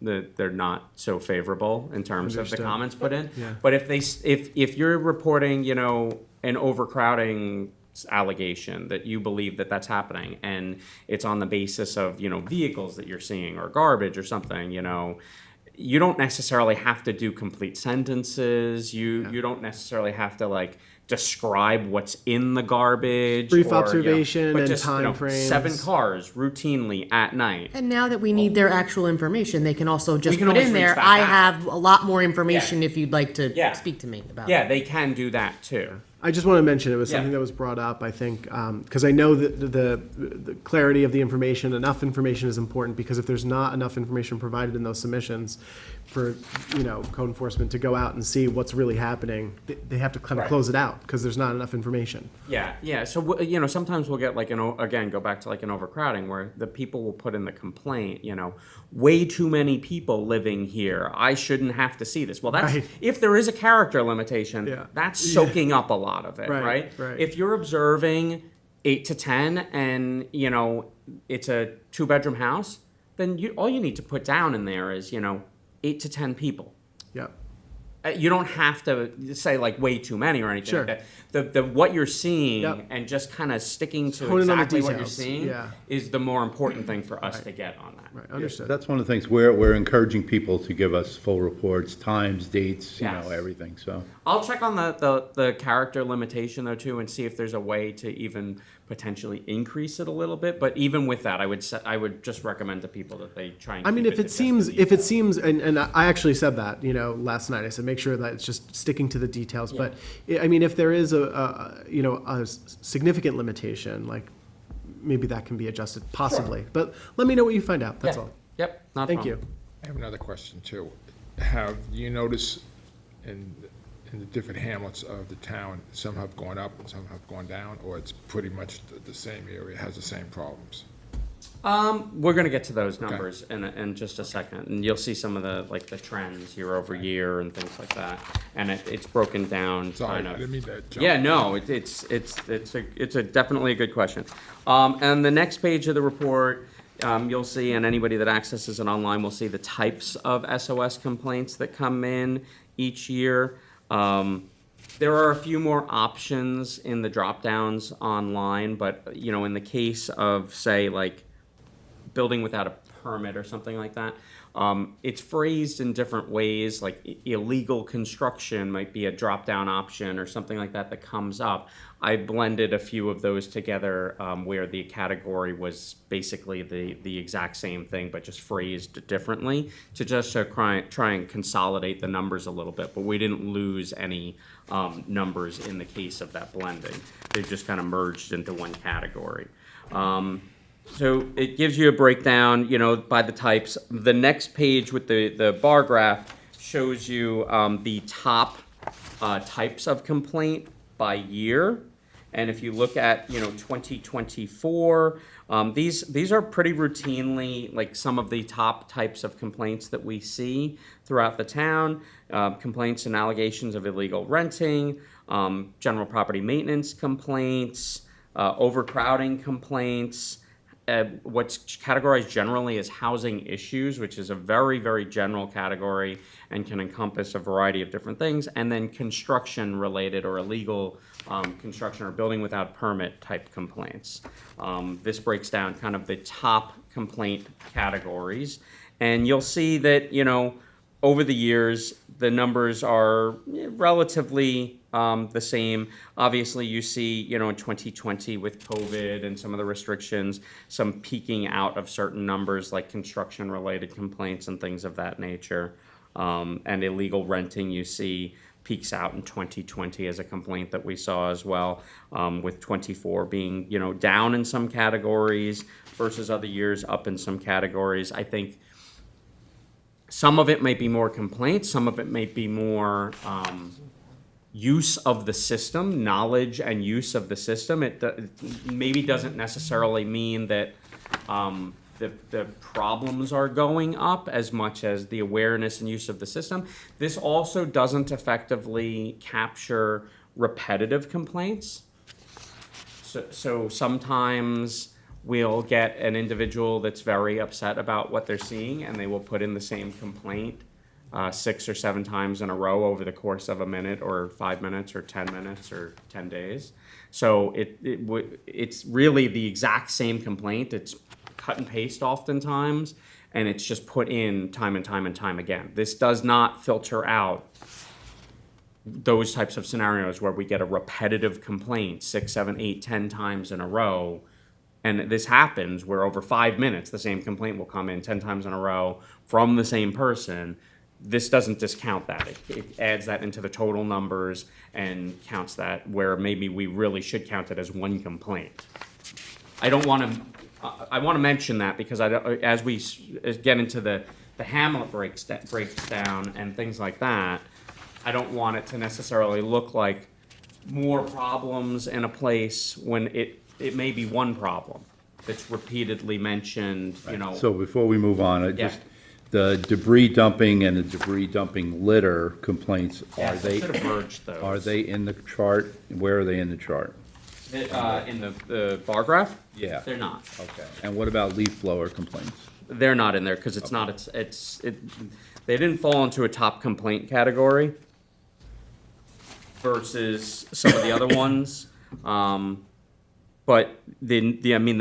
they're not so favorable in terms of the Understood. comments put in. Yeah. But if you're reporting, an overcrowding allegation that you believe that that's happening and it's on the basis of vehicles that you're seeing or garbage or something, you don't necessarily have to do complete sentences. You don't necessarily have to describe what's in the garbage. Brief or, observation but and just, time frames. 7 cars routinely at night. And now that we need their actual information, they can also just can put always in there, reach back I out. have a lot more information if you'd like to Yeah. speak to me about it. Yeah, they can do that too. I just want to mention it was Yeah. something that was brought up, I think, because I know that the clarity of the information, enough information is important, because if there's not enough information provided in those submissions for, code enforcement to go out and see what's really happening, they have to kind of Right. close it out because there's not enough information. Yeah. So sometimes we'll get go back to an overcrowding where the people will put in the complaint. Way too many people living here. I shouldn't have to see this. Well, that's Right. if there is a character limitation. Yeah. That's soaking up a lot of it, Right, right? right. If you're observing 8 to 10, and it's a 2-bedroom house, then all you need to put down in there is 8 to 10 people. Yep. You don't have to say way too many or anything Sure. like that. The what you're seeing Yep. and just kind of sticking to Hone in on the exactly what you're details. seeing Yeah. is the more important thing for us to get on that. Right, understood. That's one of the things we're encouraging people to give us full reports, times, dates, Yes. everything, so. I'll check on the character limitation though too and see if there's a way to even potentially increase it a little bit. But even with that, I would just recommend to people that they try and. I mean, keep if to it just seems, the details. and I actually said that, last night, I said, make sure that it's just sticking to the details. But, I mean, if there is a significant limitation, maybe that can be adjusted, possibly. But let me know what you find out, that's Yeah. all. Yep. Not a Thank problem. you. I have another question too. Have you noticed in the different hamlets of the town, some have gone up and some have gone down, or it's pretty much the same area, has the same problems? We're gonna get to those numbers in just a second, and you'll see some of the trends year over year and things like that. And it's broken down Sorry, kind I of. didn't mean to jump. Yeah, no, it's definitely a good question. And the next page of the report, you'll see, and anybody that accesses it online will see the types of SOS complaints that come in each year. There are a few more options in the drop downs online, but in the case of say building without a permit or something like that, it's phrased in different ways. Illegal construction might be a drop-down option or something like that comes up. I blended a few of those together where the category was basically the exact same thing, but just phrased differently to try and consolidate the numbers a little bit. But we didn't lose any numbers in the case of that blending. They've just kind of merged into one category. So it gives you a breakdown, by the types. The next page with the bar graph shows you the top types of complaint by year. And if you look at, 2024, these are pretty routinely some of the top types of complaints that we see throughout the town. Complaints and allegations of illegal renting, general property maintenance complaints, overcrowding complaints, what's categorized generally as housing issues, which is a very, very general category and can encompass a variety of different things, and then construction-related or illegal construction or building without permit type complaints. This breaks down kind of the top complaint categories, and you'll see that, over the years, the numbers are relatively the same. Obviously, you see, in 2020 with COVID and some of the restrictions, some peaking out of certain numbers like construction-related complaints and things of that nature. And illegal renting, you see, peaks out in 2020 as a complaint that we saw as well, with 24 being, down in some categories versus other years up in some categories. I think some of it might be more complaints, some of it might be more use of the system, knowledge and use of the system. It maybe doesn't necessarily mean that the problems are going up as much as the awareness and use of the system. This also doesn't effectively capture repetitive complaints. So sometimes we'll get an individual that's very upset about what they're seeing, and they will put in the same complaint 6 or 7 times in a row over the course of a minute or 5 minutes or 10 minutes or 10 days. So it's really the exact same complaint. It's cut and paste oftentimes, and it's just put in time and time and time again. This does not filter out those types of scenarios where we get a repetitive complaint 6, 7, 8, 10 times in a row. And this happens where over 5 minutes, the same complaint will come in 10 times in a row from the same person. This doesn't discount that. It adds that into the total numbers and counts that where maybe we really should count it as one complaint. I want to mention that because as we get into the Hamlet breakdown and things like that, I don't want it to necessarily look like more problems in a place when it may be one problem that's repeatedly mentioned, So before we move on, Yeah. just the debris dumping and the debris dumping litter complaints, I should have merged those. are they in the chart? Where are they in the chart? In the bar graph? Yeah. They're not. Okay. And what about leaf blower complaints? They're not in there because it's not, they didn't fall into a top complaint category versus some of the other ones. But the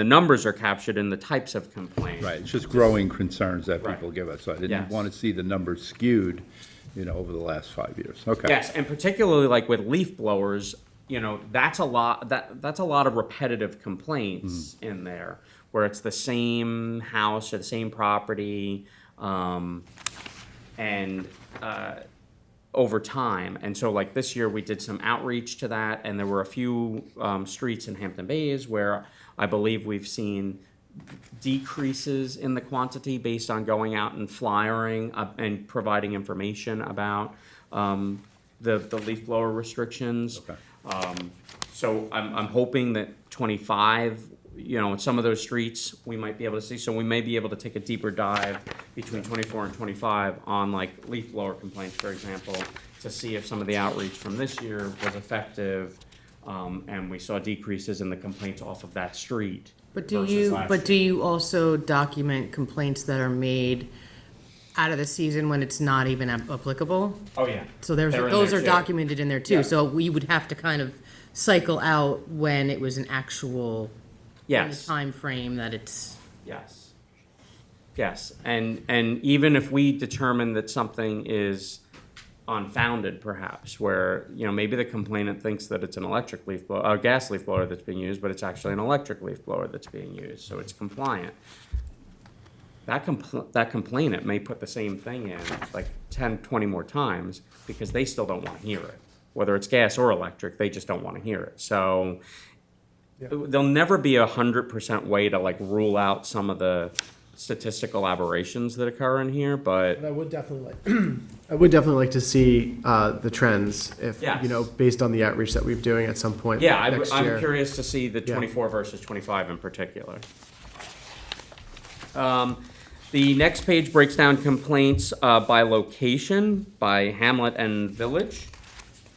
numbers are captured in the types of complaints. Right, it's just growing concerns that Right. people give us. So I didn't Yes. want to see the numbers skewed, over the last 5 years. Okay. Yes, and particularly like with leaf blowers, that's a lot. That's a lot of repetitive complaints in there, where it's the same house or the same property, and over time. And so like this year we did some outreach to that, and there were a few streets in Hampton Bays where I believe we've seen decreases in the quantity based on going out and flyering and providing information about the leaf blower restrictions. Okay. So I'm hoping that 25, in some of those streets, we might be able to see. So we may be able to take a deeper dive between 24 and 25 on like leaf blower complaints, for example, to see if some of the outreach from this year was effective, and we saw decreases in the complaints off of that street. But do versus last year. you also document complaints that are made out of the season when it's not even applicable? Oh, yeah. So They're in those there are too. documented in there too. Yeah. So we would have to kind of cycle out when it was an actual Yes. time frame that it's. Yes. Yes, and even if we determine that something is unfounded, perhaps, where, maybe the complainant thinks that it's an electric leaf blower, a gas leaf blower that's being used, but it's actually an electric leaf blower that's being used, so it's compliant. That complainant may put the same thing in like 10, 20 more times because they still don't want to hear it. Whether it's gas or electric, they just don't want to hear it. So there'll never be 100% way to like rule out some of the statistical aberrations that occur in here, but I would definitely like to see the trends if, Yes. based on the outreach that we're doing at some point yeah, next I'm year. curious to see the Yeah. 24 versus 25 in particular. The next page breaks down complaints by location, by hamlet and village.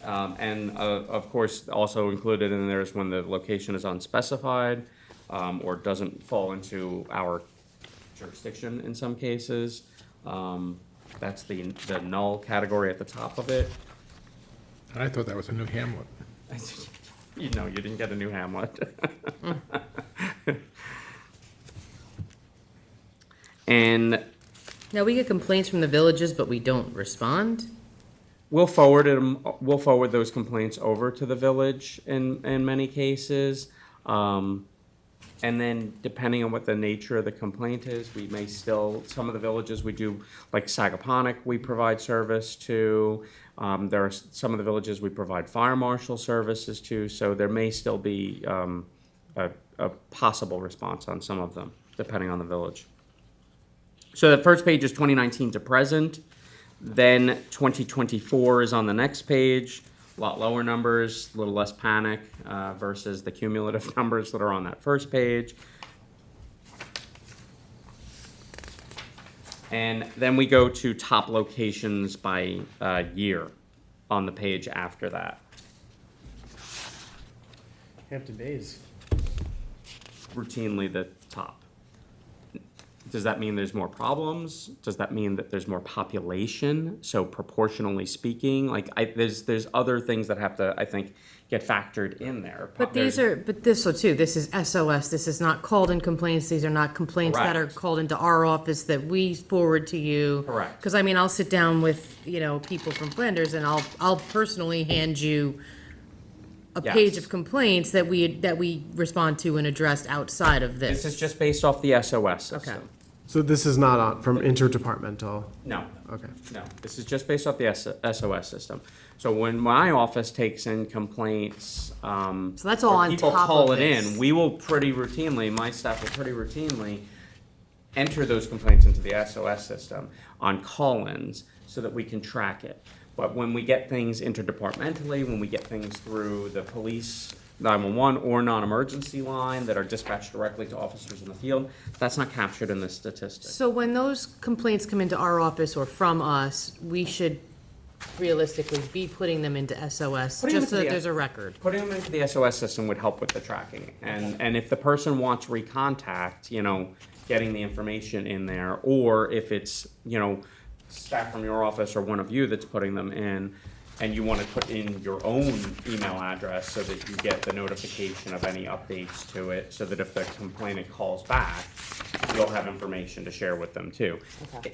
And of course, also included in there is when the location is unspecified. or doesn't fall into our jurisdiction in some cases. That's the null category at the top of it. I thought that was a new hamlet. You know, you didn't get a new hamlet. And Now, we get complaints from the villages, but we don't respond? we'll forward those complaints over to the village in many cases. And then depending on what the nature of the complaint is, we may still, some of the villages we do, like Sagaponic, we provide service to. There are some of the villages we provide fire marshal services to, so there may still be a possible response on some of them, depending on the village. So the first page is 2019 to present. Then 2024 is on the next page. A lot lower numbers, a little less panic versus the cumulative numbers that are on that first page. And then we go to top locations by year on the page after that. Hampton Bays. Routinely the top. Does that mean there's more problems? Does that mean that there's more population? So proportionally speaking, like there's other things that have to, I think, get factored in there. But this is SOS, this is not called-in complaints, these are not complaints that are Correct. called into our office that we forward to you. Correct. Because, I mean, I'll sit down with, people from Flanders, and I'll personally hand you a page Yes. of complaints that we respond to and address outside of This this. is just based off the SOS system. So this is not from interdepartmental? No, Okay. no, this is just based off the SOS system. So when my office takes in complaints, So that's all or on people top call of it this. in, we will pretty routinely, my staff will pretty routinely enter those complaints into the SOS system on call-ins so that we can track it. But when we get things interdepartmentally, when we get things through the police 911 or non-emergency line that are dispatched directly to officers in the field, that's not captured in this statistic. So when those complaints come into our office or from us, we should realistically be putting them into SOS, Putting them just so into that the- there's a record. Putting them into the SOS system would help with the tracking. And if the person wants recontact, getting the information in there, or if it's, staff from your office or one of you that's putting them in, and you want to put in your own email address so that you get the notification of any updates to it, so that if the complainant calls back, you'll have information to share with them too.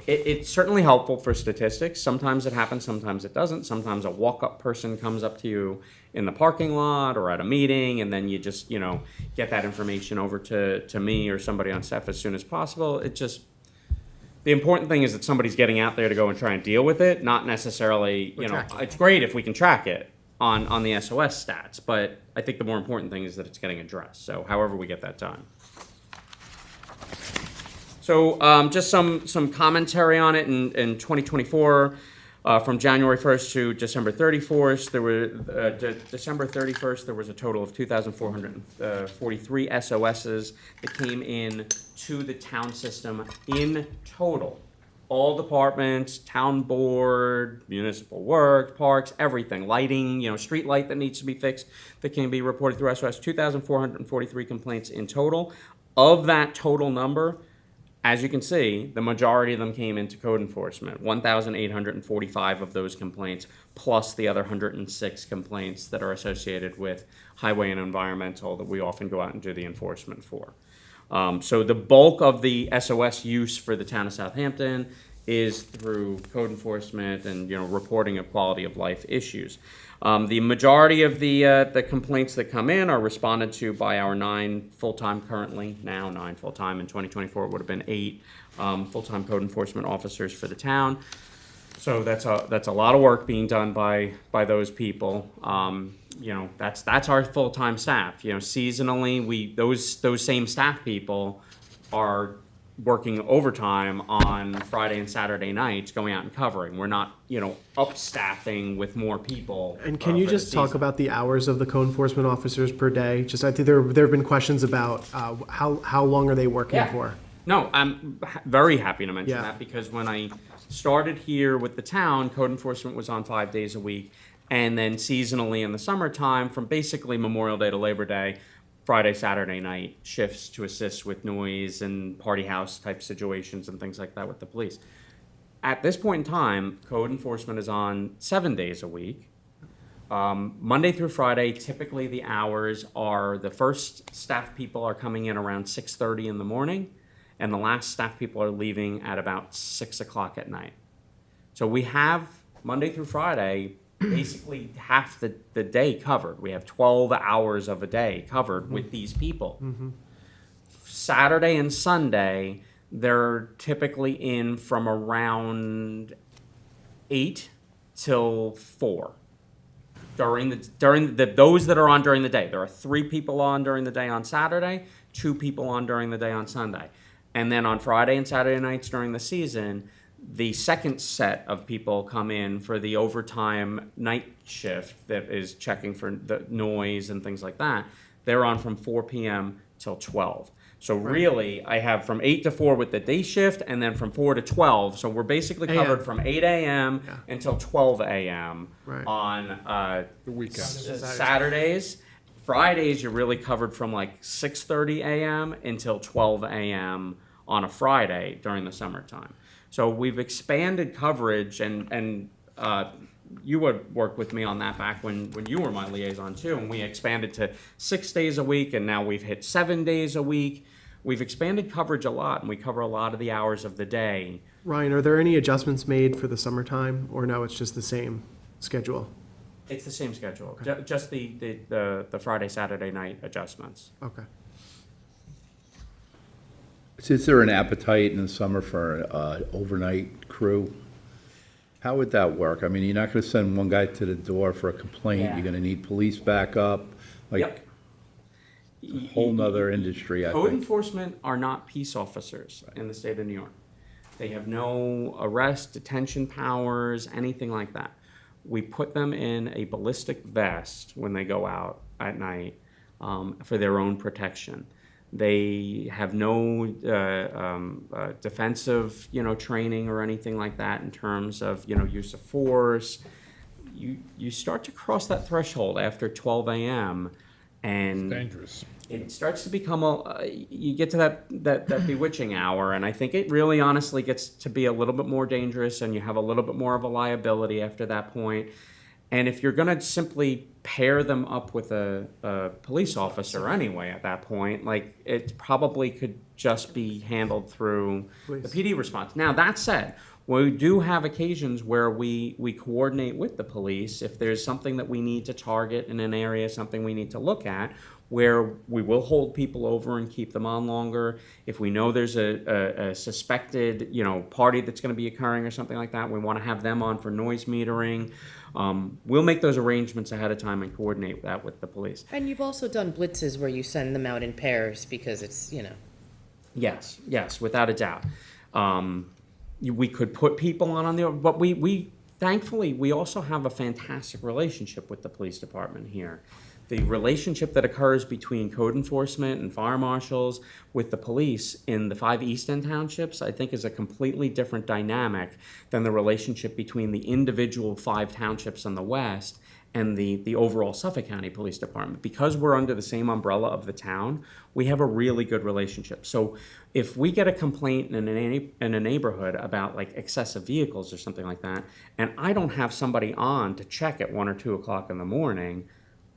It's certainly helpful for statistics. Sometimes it happens, sometimes it doesn't. Sometimes a walk-up person comes up to you in the parking lot or at a meeting, and then you just, get that information over to me or somebody on staff as soon as possible. The important thing is that somebody's getting out there to go and try and deal with it, not necessarily, tracking it's great if we can track it on the SOS stats, but I think the more important thing is that it's getting addressed, so however we get that done. So just some commentary on it in 2024. From January 1st to December 31st, December 31st, there was a total of 2,443 SOSs that came in to the town system in total. All departments, town board, municipal work, parks, everything, lighting, street light that needs to be fixed, that can be reported through SOS, 2,443 complaints in total. Of that total number, as you can see, the majority of them came into code enforcement, 1,845 of those complaints, plus the other 106 complaints that are associated with highway and environmental that we often go out and do the enforcement for. So the bulk of the SOS use for the town of Southampton is through code enforcement and, reporting of quality of life issues. The majority of the complaints that come in are responded to by our 9 full-time currently, now 9 full-time. In 2024, it would have been 8 full-time code enforcement officers for the town. So that's a lot of work being done by those people. That's our full-time staff. Seasonally, those same staff people are working overtime on Friday and Saturday nights, going out and covering. We're not, upstaffing with more people. And can you for the just talk season. about the hours of the code enforcement officers per day? Just, I think there have been questions about how long are they working Yeah. for? No, I'm very happy to mention Yeah. that, because when I started here with the town, code enforcement was on 5 days a week. And then seasonally in the summertime, from basically Memorial Day to Labor Day, Friday, Saturday night shifts to assist with noise and party house type situations and things like that with the police. At this point in time, code enforcement is on 7 days a week. Monday through Friday, typically the hours are, the first staff people are coming in around 6:30 in the morning, and the last staff people are leaving at about 6 o'clock at night. So we have Monday through Friday, basically half the day covered. We have 12 hours of a day covered with these people. Saturday and Sunday, they're typically in from around 8 till 4. During those that are on during the day. There are 3 people on during the day on Saturday, 2 people on during the day on Sunday. And then on Friday and Saturday nights during the season, the second set of people come in for the overtime night shift that is checking for the noise and things like that. They're on from 4 p.m. till 12. So really, I have from 8 to 4 with the day shift, and then from 4 to 12. So we're basically covered from 8 a.m. until 12 a.m. on The weekend. Saturdays. Fridays, you're really covered from like 6:30 a.m. until 12 a.m. on a Friday during the summertime. So we've expanded coverage, and you would work with me on that back when you were my liaison too, and we expanded to 6 days a week, and now we've hit 7 days a week. We've expanded coverage a lot, and we cover a lot of the hours of the day. Ryan, are there any adjustments made for the summertime, or no, it's just the same schedule? It's the same schedule, just the Friday, Saturday night adjustments. Okay. Is there an appetite in the summer for an overnight crew? How would that work? I mean, you're not going to send one guy to the door for a complaint. Yeah. You're going to need police backup. Like, a whole nother industry, I Code think. enforcement are not peace officers in the state of New York. They have no arrest, detention powers, anything like that. We put them in a ballistic vest when they go out at night for their own protection. They have no defensive, training or anything like that in terms of, use of force. You start to cross that threshold after 12 a.m. and Dangerous. it starts to become you get to that bewitching hour, and I think it really honestly gets to be a little bit more dangerous, and you have a little bit more of a liability after that point. And if you're going to simply pair them up with a police officer anyway at that point, like, it probably could just be handled through the PD response. Now, that said, we do have occasions where we coordinate with the police if there's something that we need to target in an area, something we need to look at, where we will hold people over and keep them on longer. If we know there's a suspected, party that's going to be occurring or something like that, we want to have them on for noise metering. We'll make those arrangements ahead of time and coordinate that with the police. And you've also done blitzes where you send them out in pairs because it's, Yes, without a doubt. We could put people on the, but we thankfully, we also have a fantastic relationship with the police department here. The relationship that occurs between code enforcement and fire marshals with the police in the 5 East End townships, I think, is a completely different dynamic than the relationship between the individual 5 townships on the west and the overall Suffolk County Police Department. Because we're under the same umbrella of the town, we have a really good relationship. So if we get a complaint in a neighborhood about like excessive vehicles or something like that, and I don't have somebody on to check at 1 or 2 o'clock in the morning,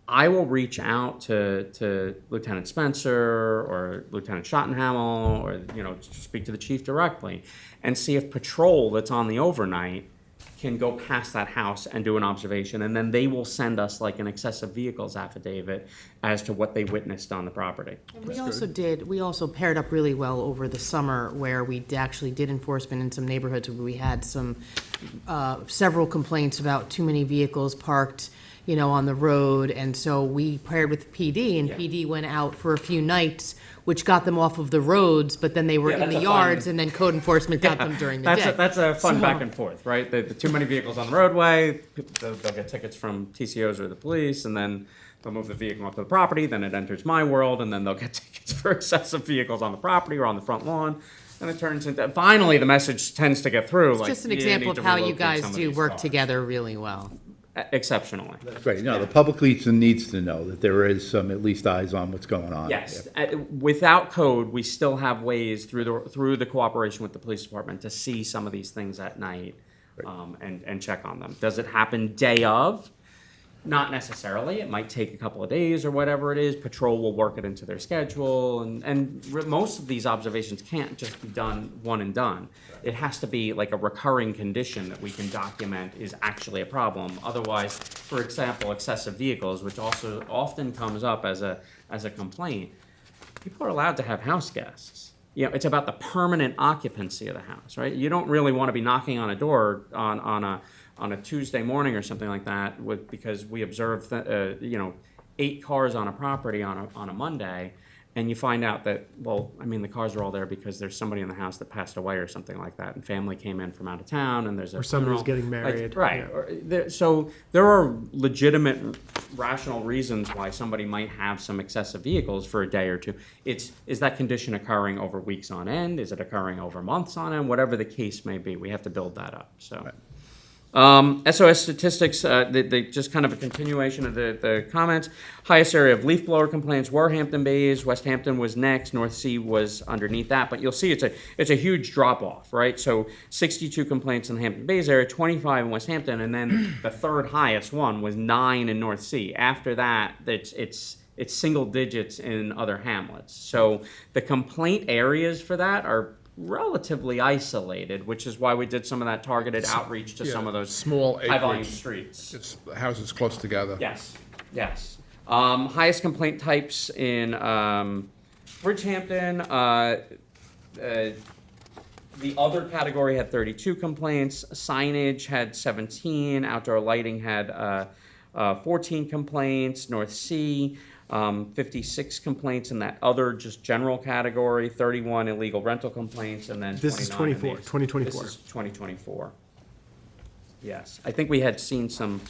I will reach out to Lieutenant Spencer or Lieutenant Schottenhamel or, speak to the chief directly and see if patrol that's on the overnight can go past that house and do an observation. And then they will send us like an excessive vehicles affidavit as to what they witnessed on the property. And we also paired up really well over the summer where we actually did enforcement in some neighborhoods where we had several complaints about too many vehicles parked, on the road. And so we paired with PD, and PD went out for a few nights, which got them off of the roads, but then they were in the yards, and then code enforcement got them during the day. That's a fun back and forth, right? The too many vehicles on the roadway, they'll get tickets from TCOs or the police, and then they'll move the vehicle up to the property, then it enters my world, and then they'll get tickets for excessive vehicles on the property or on the front lawn. And it turns into, finally, the message tends to get through. It's just an example of how you guys do work together really well. exceptionally. That's great. No, the public needs to know that there is some, at least eyes on what's going on. Yes, without code, we still have ways through the cooperation with the police department to see some of these things at night, and check on them. Does it happen day of? Not necessarily. It might take a couple of days or whatever it is. Patrol will work it into their schedule, and most of these observations can't just be done one and done. It has to be like a recurring condition that we can document is actually a problem. Otherwise, for example, excessive vehicles, which also often comes up as a complaint, people are allowed to have house guests. You know, it's about the permanent occupancy of the house, right? You don't really want to be knocking on a door on a Tuesday morning or something like that because we observed 8 cars on a property on a Monday, and you find out that, well, I mean, the cars are all there because there's somebody in the house that passed away or something like that, and family came in from out of town, and there's a Or somebody's funeral. getting married. Right. Yeah. So there are legitimate, rational reasons why somebody might have some excessive vehicles for a day or two. Is that condition occurring over weeks on end? Is it occurring over months on end? Whatever the case may be, we have to build that up, so. SOS statistics, they just kind of a continuation of the comments. Highest area of leaf blower complaints were Hampton Bays. West Hampton was next. North Sea was underneath that. But you'll see it's a huge drop off, right? So 62 complaints in the Hampton Bays area, 25 in West Hampton, and then the third highest one was 9 in North Sea. After that, it's single digits in other hamlets. So the complaint areas for that are relatively isolated, which is why we did some of that targeted outreach to some of those small high-volume acreage. streets. It's houses close together. Yes, yes. Highest complaint types in Bridgehampton. The other category had 32 complaints. Signage had 17. Outdoor lighting had 14 complaints. North Sea, 56 complaints in that other just general category, 31 illegal rental complaints, and then This is 29 in 2024. This is 2024. Yes, I think we had seen some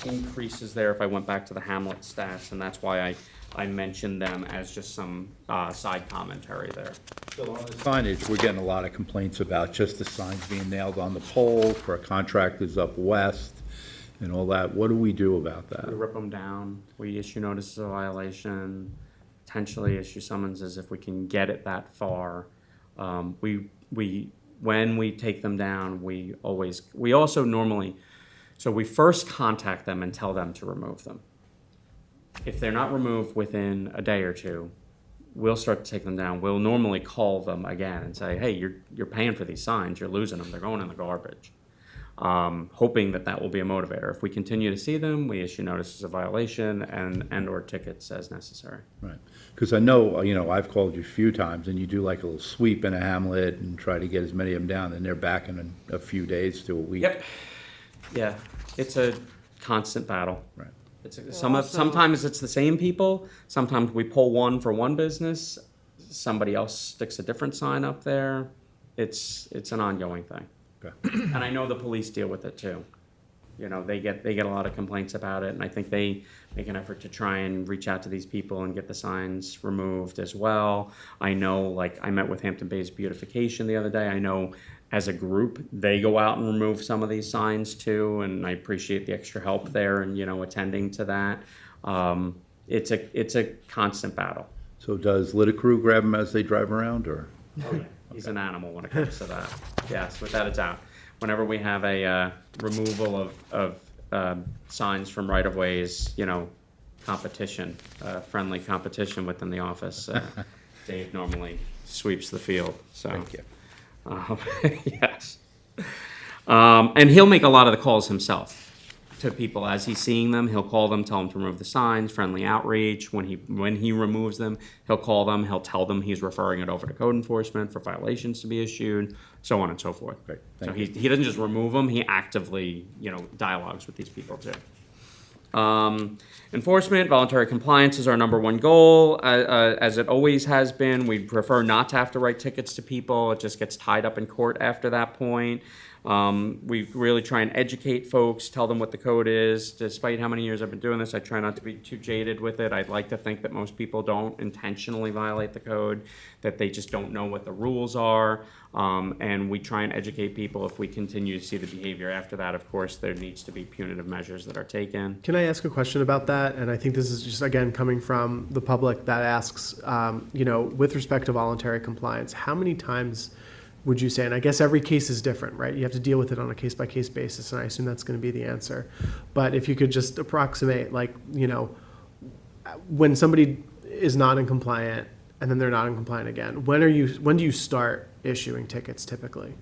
increases there if I went back to the Hamlet stats, and that's why I mentioned them as just some side commentary there. So on the signage, we're getting a lot of complaints about just the signs being nailed on the pole for contractors up west and all that. What do we do about that? We rip them down, we issue notices of violation, potentially issue summonses if we can get it that far. When we take them down, we also normally, so we first contact them and tell them to remove them. If they're not removed within a day or two, we'll start to take them down. We'll normally call them again and say, hey, you're paying for these signs, you're losing them, they're going in the garbage. Hoping that will be a motivator. If we continue to see them, we issue notices of violation and or tickets as necessary. Right, because I know, I've called you a few times, and you do like a little sweep in a hamlet and try to get as many of them down, and they're back in a few days to a week. Yep. Yeah, it's a constant battle. Right. Sometimes it's the same people. Sometimes we pull one for one business. Somebody else sticks a different sign up there. It's an ongoing thing. Okay. And I know the police deal with it too. They get a lot of complaints about it, and I think they make an effort to try and reach out to these people and get the signs removed as well. I know, like, I met with Hampton Bays Beautification the other day. I know as a group, they go out and remove some of these signs too, and I appreciate the extra help there and, attending to that. It's a constant battle. So does Litter grab them as they drive around, or? Oh, yeah. He's an animal when it comes to that. Yes, without a doubt. Whenever we have a removal of signs from right-of-ways, competition, friendly competition within the office, Dave normally sweeps the field. So. Thank you. Yes. And he'll make a lot of the calls himself to people as he's seeing them. He'll call them, tell them to remove the signs, friendly outreach. When he removes them, he'll call them, he'll tell them he's referring it over to code enforcement for violations to be issued, so on and so forth. Great, So thank he doesn't just remove them, he actively, dialogues with these people too. Enforcement, voluntary compliance is our number one goal, as it always has been. We prefer not to have to write tickets to people. It just gets tied up in court after that point. We really try and educate folks, tell them what the code is. Despite how many years I've been doing this, I try not to be too jaded with it. I'd like to think that most people don't intentionally violate the code, that they just don't know what the rules are. And we try and educate people. If we continue to see the behavior after that, of course, there needs to be punitive measures that are taken. Can I ask a question about that? And I think this is just, again, coming from the public that asks, with respect to voluntary compliance, how many times would you say, and I guess every case is different, right? You have to deal with it on a case-by-case basis, and I assume that's going to be the answer. But if you could just approximate, when somebody is not in compliant and then they're not in compliant again, when do you start issuing tickets typically?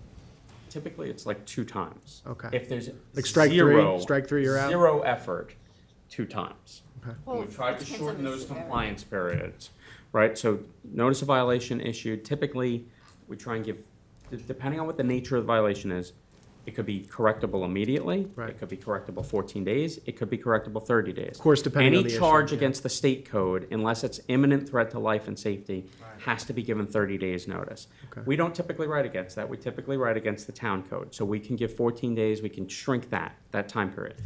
Typically, it's like 2 times. Okay. If there's Like strike three, you're out? Zero effort, 2 times. Okay. And we've tried to shorten those compliance periods, right? So notice of violation issued, typically, we try and give, depending on what the nature of the violation is, it could be correctable immediately. Right. It could be correctable 14 days. It could be correctable 30 days. Of course, depending on the Any issue, charge yeah. against the state code, unless it's imminent threat to life and safety, has to be given 30 days notice. Okay. We don't typically write against that. We typically write against the town code. So we can give 14 days. We can shrink that time period.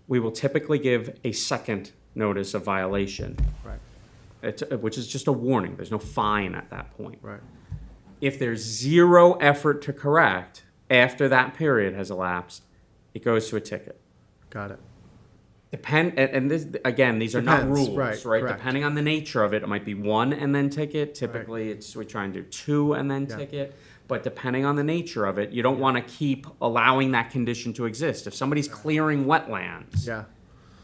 We will typically give a second notice of violation. Right. Which is just a warning. There's no fine at that point. Right. If there's zero effort to correct after that period has elapsed, it goes to a ticket. Got it. And this, again, these are not Depends, rules, right, right? correct. Depending on the nature of it, it might be 1 and then ticket. Typically, we try and do 2 and then Yeah. ticket. But depending on the nature of it, you don't want to keep allowing that condition to exist. If somebody's clearing wetlands, Yeah.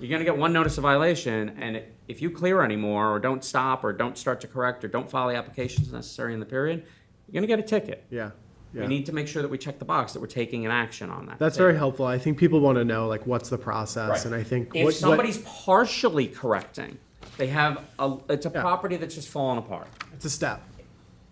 you're going to get 1 notice of violation, and if you clear anymore, or don't stop, or don't start to correct, or don't file the applications necessary in the period, you're going to get a ticket. Yeah. We Yeah. need to make sure that we check the box that we're taking an action on that. That's ticket. very helpful. I think people want to know, what's the process, Right. and I think If somebody's partially correcting, they have it's a Yeah. property that's just fallen apart, it's a step.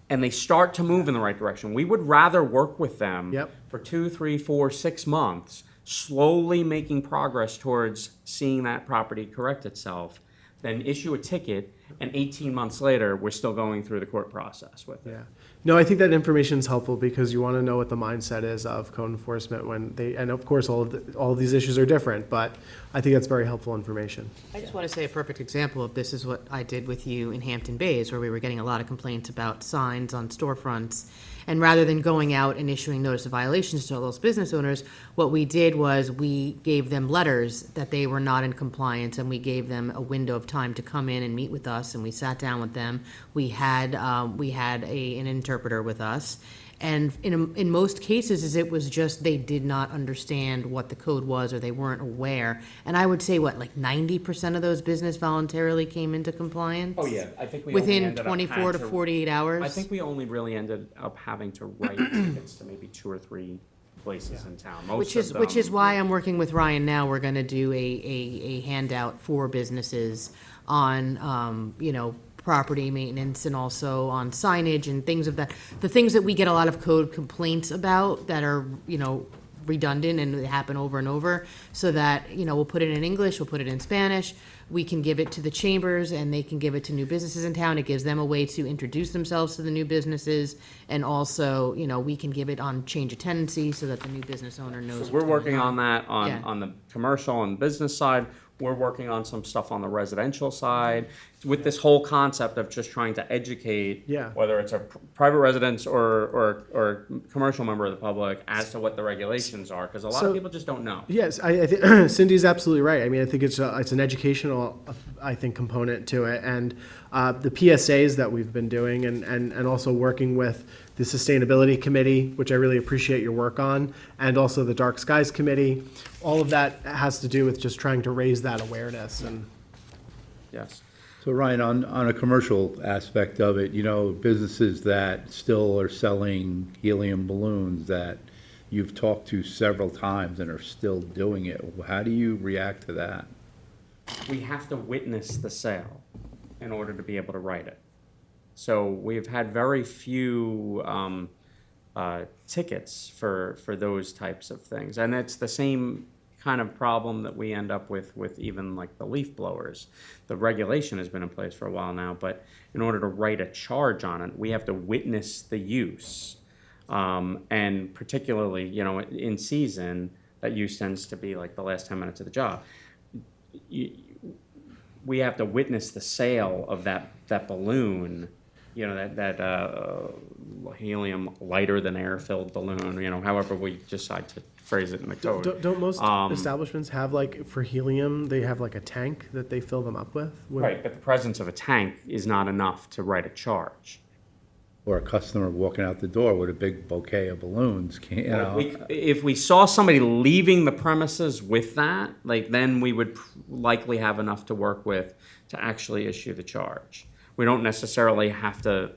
and they start to move in the right direction. We would rather work with them Yep. for 2, 3, 4, 6 months, slowly making progress towards seeing that property correct itself, than issue a ticket, and 18 months later, we're still going through the court process with it. Yeah. No, I think that information is helpful because you want to know what the mindset is of code enforcement and of course, all of these issues are different, but I think that's very helpful information. I just want to say a perfect example of this is what I did with you in Hampton Bays, where we were getting a lot of complaints about signs on storefronts. And rather than going out and issuing notice of violations to all those business owners, what we did was we gave them letters that they were not in compliance, and we gave them a window of time to come in and meet with us, and we sat down with them. We had an interpreter with us. And in most cases, it was just they did not understand what the code was, or they weren't aware. And I would say, 90% of those business voluntarily came into compliance? Oh, yeah, I think we only Within ended up 24 to had 48 hours? I think we only really ended up having to write tickets to maybe 2 or 3 places in town. Most Which of is them- why I'm working with Ryan now. We're gonna do a handout for businesses on, property maintenance and also on signage and things of that. The things that we get a lot of code complaints about that are, redundant and they happen over and over, so that, we'll put it in English, we'll put it in Spanish. We can give it to the chambers and they can give it to new businesses in town. It gives them a way to introduce themselves to the new businesses. And also, we can give it on change of tenancy so that the new business owner knows. We're what's working going on that Yeah. on the commercial and business side. We're working on some stuff on the residential side with this whole concept of just trying to educate, Yeah. whether it's a private residence or commercial member of the public, as to what the regulations are, because a lot So- of people just don't know. Yes, I think Cindy's absolutely right. I mean, I think it's an educational, component to it. And the PSAs that we've been doing and also working with the Sustainability Committee, which I really appreciate your work on, and also the Dark Skies Committee, all of that has to do with just trying to raise that awareness. And Yes. So Ryan, on a commercial aspect of it, businesses that still are selling helium balloons that you've talked to several times and are still doing it, how do you react to that? We have to witness the sale in order to be able to write it. So we've had very few tickets for those types of things. And it's the same kind of problem that we end up with even like the leaf blowers. The regulation has been in place for a while now, but in order to write a charge on it, we have to witness the use. And particularly, in season, that use tends to be like the last 10 minutes of the job. We have to witness the sale of that balloon, that helium lighter than air filled balloon, however we decide to phrase it in the code. Don't most establishments have, like, for helium, they have like a tank that they fill them up with? Right, but the presence of a tank is not enough to write a charge. Or a customer walking out the door with a big bouquet of balloons, If we saw somebody leaving the premises with that, then we would likely have enough to work with to actually issue the charge. We don't necessarily have to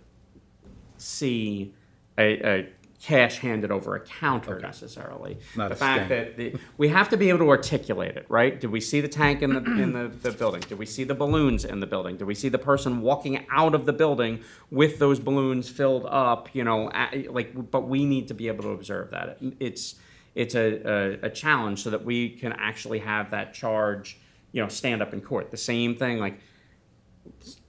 see a cash handed over a counter necessarily. Not the a fact stamp. that we have to be able to articulate it, right? Did we see the tank in the building? Did we see the balloons in the building? Did we see the person walking out of the building with those balloons filled up? But we need to be able to observe that. It's a challenge so that we can actually have that charge, stand up in court. The same thing,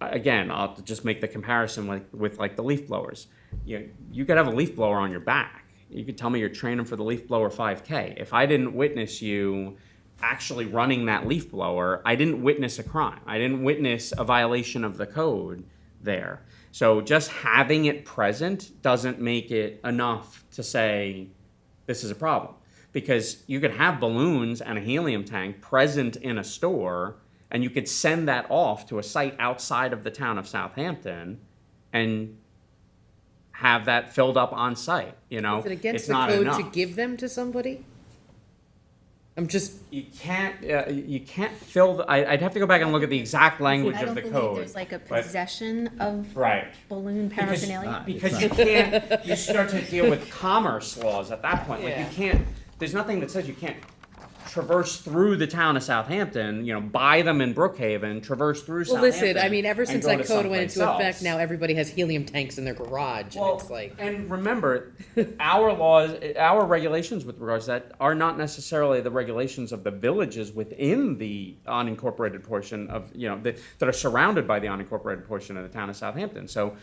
again, I'll just make the comparison with the leaf blowers. You could have a leaf blower on your back. You could tell me you're training for the leaf blower 5K. If I didn't witness you actually running that leaf blower, I didn't witness a crime. I didn't witness a violation of the code there. So just having it present doesn't make it enough to say this is a problem. Because you could have balloons and a helium tank present in a store, and you could send that off to a site outside of the town of Southampton and have that filled up on site, Is it against it's the not code enough. to give them to somebody? I'm just, You can't fill I'd have to go back and look at the exact language I of don't the believe code. there's like a but- possession of Right. balloon paraphernalia. Because you can't, you start to deal with commerce laws at that point. Yeah. You can't, there's nothing that says you can't traverse through the town of Southampton, buy them in Brookhaven, traverse through well, Southampton. listen, I mean, ever and since go that to code went someplace into effect, else. now everybody has helium tanks in their garage, and it's like, And remember, our laws, our regulations with regards to that are not necessarily the regulations of the villages within the unincorporated portion of, that are surrounded by the unincorporated portion of the town of Southampton. So,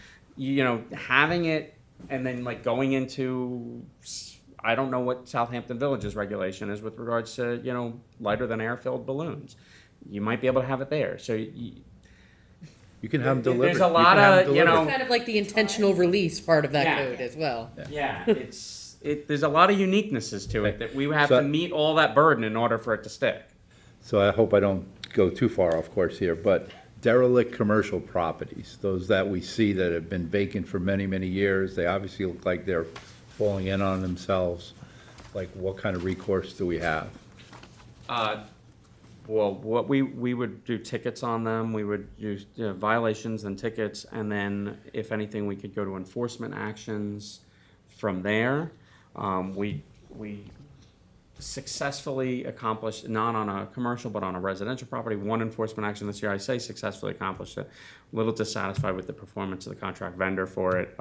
having it and then going into, I don't know what Southampton Village's regulation is with regards to, lighter than air-filled balloons. You might be able to have it there. So You can have them delivered. There's a You lot can have of, them delivered. kind of like the intentional release part of that Yeah. code as well. Yeah, there's a lot of uniquenesses to it that we have So- to meet all that burden in order for it to stick. So I hope I don't go too far off course here, but derelict commercial properties, those that we see that have been vacant for many, many years, they obviously look like they're falling in on themselves. What kind of recourse do we have? Well, what we would do tickets on them, we would use violations and tickets, and then if anything, we could go to enforcement actions from there. We successfully accomplished, not on a commercial, but on a residential property, one enforcement action this year. I say successfully accomplished it. A little dissatisfied with the performance of the contract vendor for it.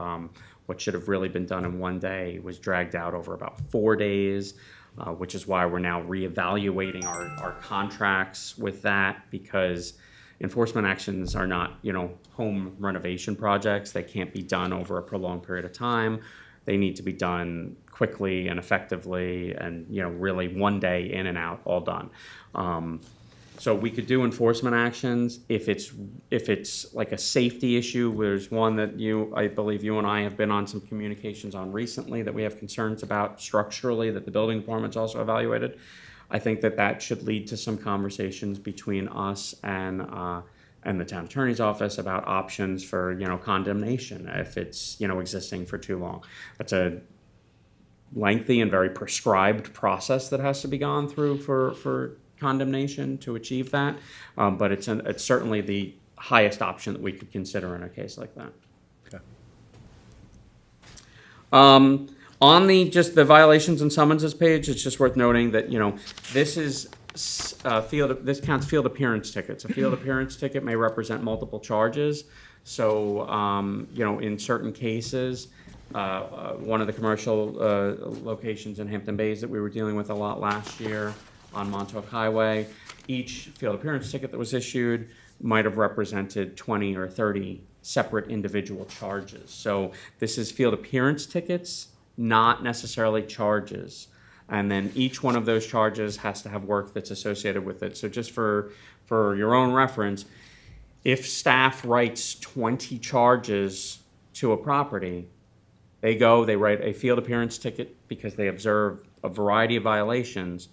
What should have really been done in one day was dragged out over about 4 days, which is why we're now reevaluating our contracts with that, because enforcement actions are not, home renovation projects. They can't be done over a prolonged period of time. They need to be done quickly and effectively and, really one day in and out, all done. So we could do enforcement actions if it's like a safety issue. There's one that I believe you and I have been on some communications on recently that we have concerns about structurally that the building department's also evaluated. I think that should lead to some conversations between us and the town attorney's office about options for, condemnation if it's, existing for too long. That's a lengthy and very prescribed process that has to be gone through for condemnation to achieve that. But it's certainly the highest option that we could consider in a case like that. Okay. On just the violations and summonses page, it's just worth noting that, this is this counts field appearance tickets. A field appearance ticket may represent multiple charges. So, in certain cases, one of the commercial locations in Hampton Bays that we were dealing with a lot last year on Montauk Highway, each field appearance ticket that was issued might have represented 20 or 30 separate individual charges. So this is field appearance tickets not necessarily charges. And then each one of those charges has to have work that's associated with it. So just for your own reference, if staff writes 20 charges to a property, they write a field appearance ticket because they observe a variety of violations.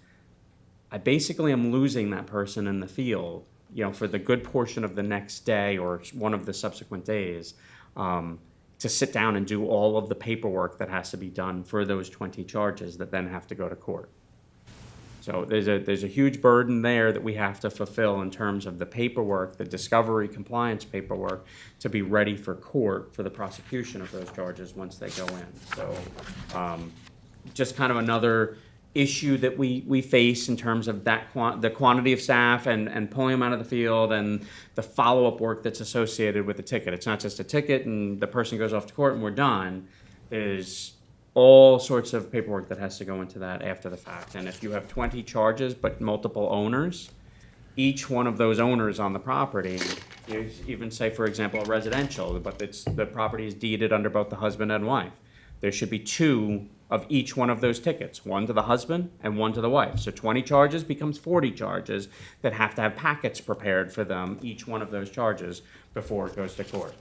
I basically am losing that person in the field, for the good portion of the next day or one of the subsequent days, to sit down and do all of the paperwork that has to be done for those 20 charges that then have to go to court. So there's a huge burden there that we have to fulfill in terms of the paperwork, the discovery compliance paperwork, to be ready for court for the prosecution of those charges once they go in. So just kind of another issue that we face in terms of that the quantity of staff and pulling them out of the field and the follow-up work that's associated with the ticket. It's not just a ticket and the person goes off to court and we're done. There's all sorts of paperwork that has to go into that after the fact. And if you have 20 charges but multiple owners, each one of those owners on the property, you even say, for example, a residential, but the property is deeded under both the husband and wife. There should be 2 of each one of those tickets, one to the husband and one to the wife. So 20 charges becomes 40 charges that have to have packets prepared for them, each one of those charges, before it goes to court.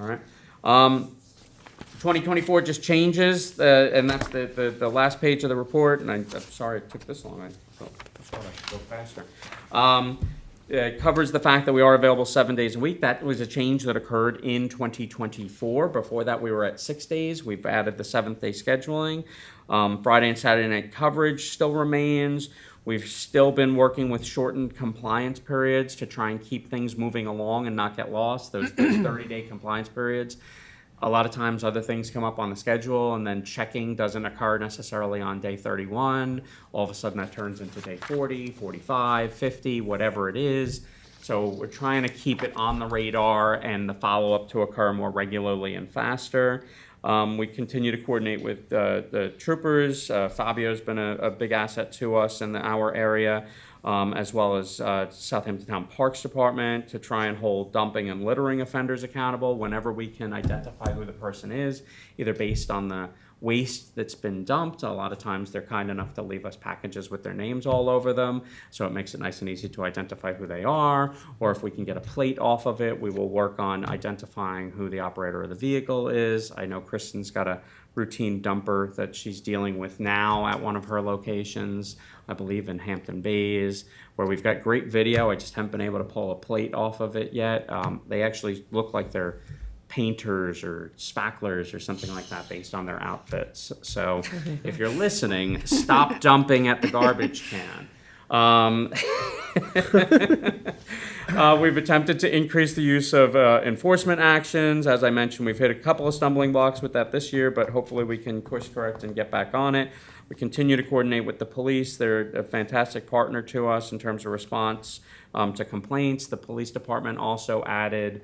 All right. 2024 just changes, and that's the last page of the report, and I'm sorry it took this long. I thought I could go faster. It covers the fact that we are available 7 days a week. That was a change that occurred in 2024. Before that, we were at 6 days. We've added the 7th-day scheduling. Friday and Saturday night coverage still remains. We've still been working with shortened compliance periods to try and keep things moving along and not get lost, those 30-day compliance periods. A lot of times other things come up on the schedule and then checking doesn't occur necessarily on day 31. All of a sudden that turns into day 40, 45, 50, whatever it is. So we're trying to keep it on the radar and the follow-up to occur more regularly and faster. We continue to coordinate with the troopers. Fabio's been a big asset to us in our area, as well as Southampton Town Parks Department, to try and hold dumping and littering offenders accountable whenever we can identify who the person is, either based on the waste that's been dumped. A lot of times they're kind enough to leave us packages with their names all over them, so it makes it nice and easy to identify who they are. Or if we can get a plate off of it, we will work on identifying who the operator of the vehicle is. I know Kristen's got a routine dumper that she's dealing with now at one of her locations, I believe in Hampton Bays, where we've got great video. I just haven't been able to pull a plate off of it yet. They actually look like they're painters or spacklers or something like that based on their outfits. So if you're listening, stop dumping at the garbage can. We've attempted to increase the use of enforcement actions. As I mentioned, we've hit a couple of stumbling blocks with that this year, but hopefully we can course correct and get back on it. We continue to coordinate with the police. They're a fantastic partner to us in terms of response to complaints. The police department also added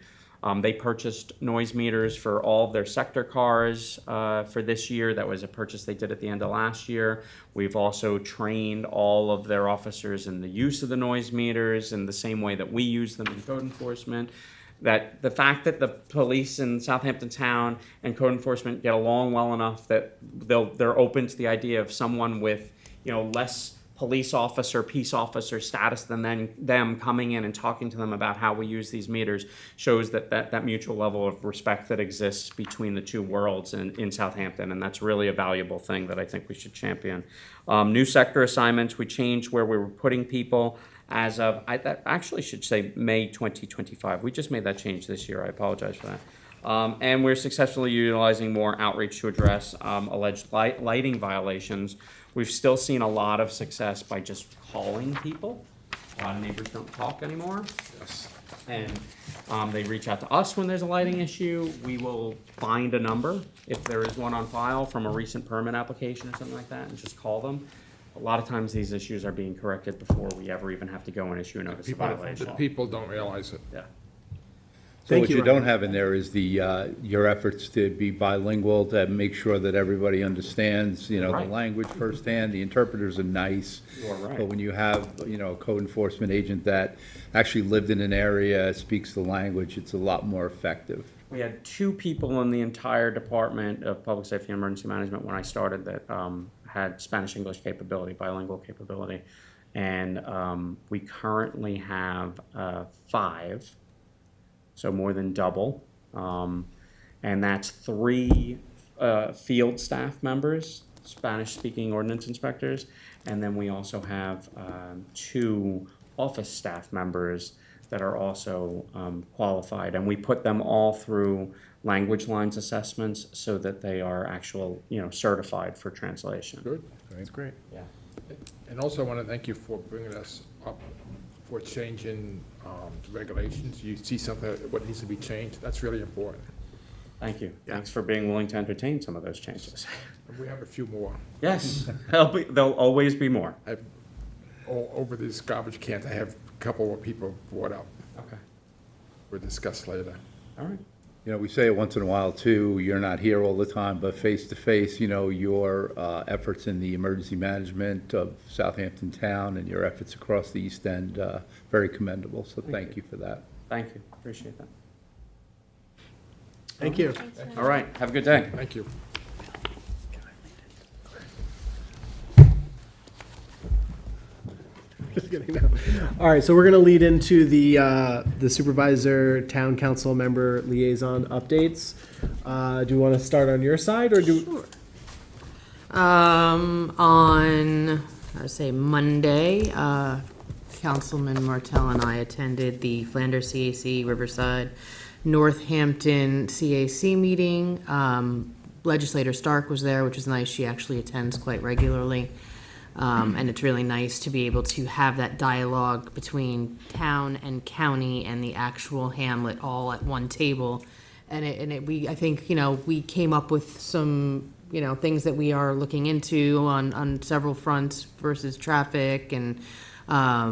they purchased noise meters for all of their sector cars for this year. That was a purchase they did at the end of last year. We've also trained all of their officers in the use of the noise meters in the same way that we use them in code enforcement. That the fact that the police in Southampton Town and code enforcement get along well enough that they're open to the idea of someone with, less police officer, peace officer status than them coming in and talking to them about how we use these meters shows that mutual level of respect that exists between the two worlds in Southampton, and that's really a valuable thing that I think we should champion. New sector assignments, we changed where we were putting people as of, that actually should say May 2025. We just made that change this year. I apologize for that. And we're successfully utilizing more outreach to address alleged lighting violations. We've still seen a lot of success by just calling people. A lot of neighbors don't talk anymore. Yes. And they reach out to us when there's a lighting issue. We will find a number, if there is one on file, from a recent permit application or something like that, and just call them. A lot of times these issues are being corrected before we ever even have to go and issue a notice of violation. People don't realize it. Yeah. So Thank what you, you don't Ryan. have in there is your efforts to be bilingual, to make sure that everybody understands, the Right. language firsthand. The interpreters are nice. You are right. But when you have, a code enforcement agent that actually lived in an area, speaks the language, it's a lot more effective. We had 2 people in the entire Department of Public Safety and Emergency Management when I started that had Spanish-English capability, bilingual capability. And we currently have 5, so more than double. And that's 3 field staff members, Spanish-speaking ordinance inspectors. And then we also have 2 office staff members that are also qualified. And we put them all through language lines assessments so that they are actual, certified for translation. Good. That's great. Yeah. And also I want to thank you for bringing us up for changing regulations. You see something, what needs to be changed, that's really important. Thank you. Thanks for being willing to entertain some of those changes. And we have a few more. Yes, there'll always be more. Over these garbage cans, I have a couple of people brought up. Okay. We'll discuss later. All right. We say it once in a while too, you're not here all the time, but face to face, your efforts in the emergency management of Southampton Town and your efforts across the East End, very commendable, so thank you for that. Thank you. Appreciate that. Thank you. All right. Have a good day. Thank you. Just kidding, no. All right, so we're gonna lead into the supervisor, town council member liaison updates. Do you want to start on your side, or do? Sure. On, I say Monday, Councilman Martell and I attended the Flanders CAC Riverside Northampton CAC meeting. Legislator Stark was there, which is nice. She actually attends quite regularly. And it's really nice to be able to have that dialogue between town and county and the actual hamlet all at one table. I think, we came up with some, things that we are looking into on several fronts versus traffic and a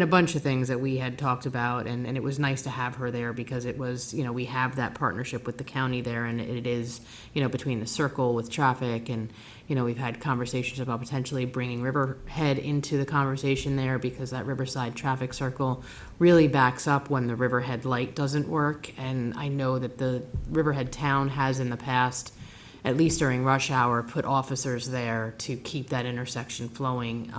bunch of things that we had talked about, and it was nice to have her there because it was, we have that partnership with the county there, and it is, between the circle with traffic, and, we've had conversations about potentially bringing Riverhead into the conversation there because that Riverside traffic circle really backs up when the Riverhead light doesn't work, and I know that the Riverhead town has in the past, at least during rush hour, put officers there to keep that intersection flowing.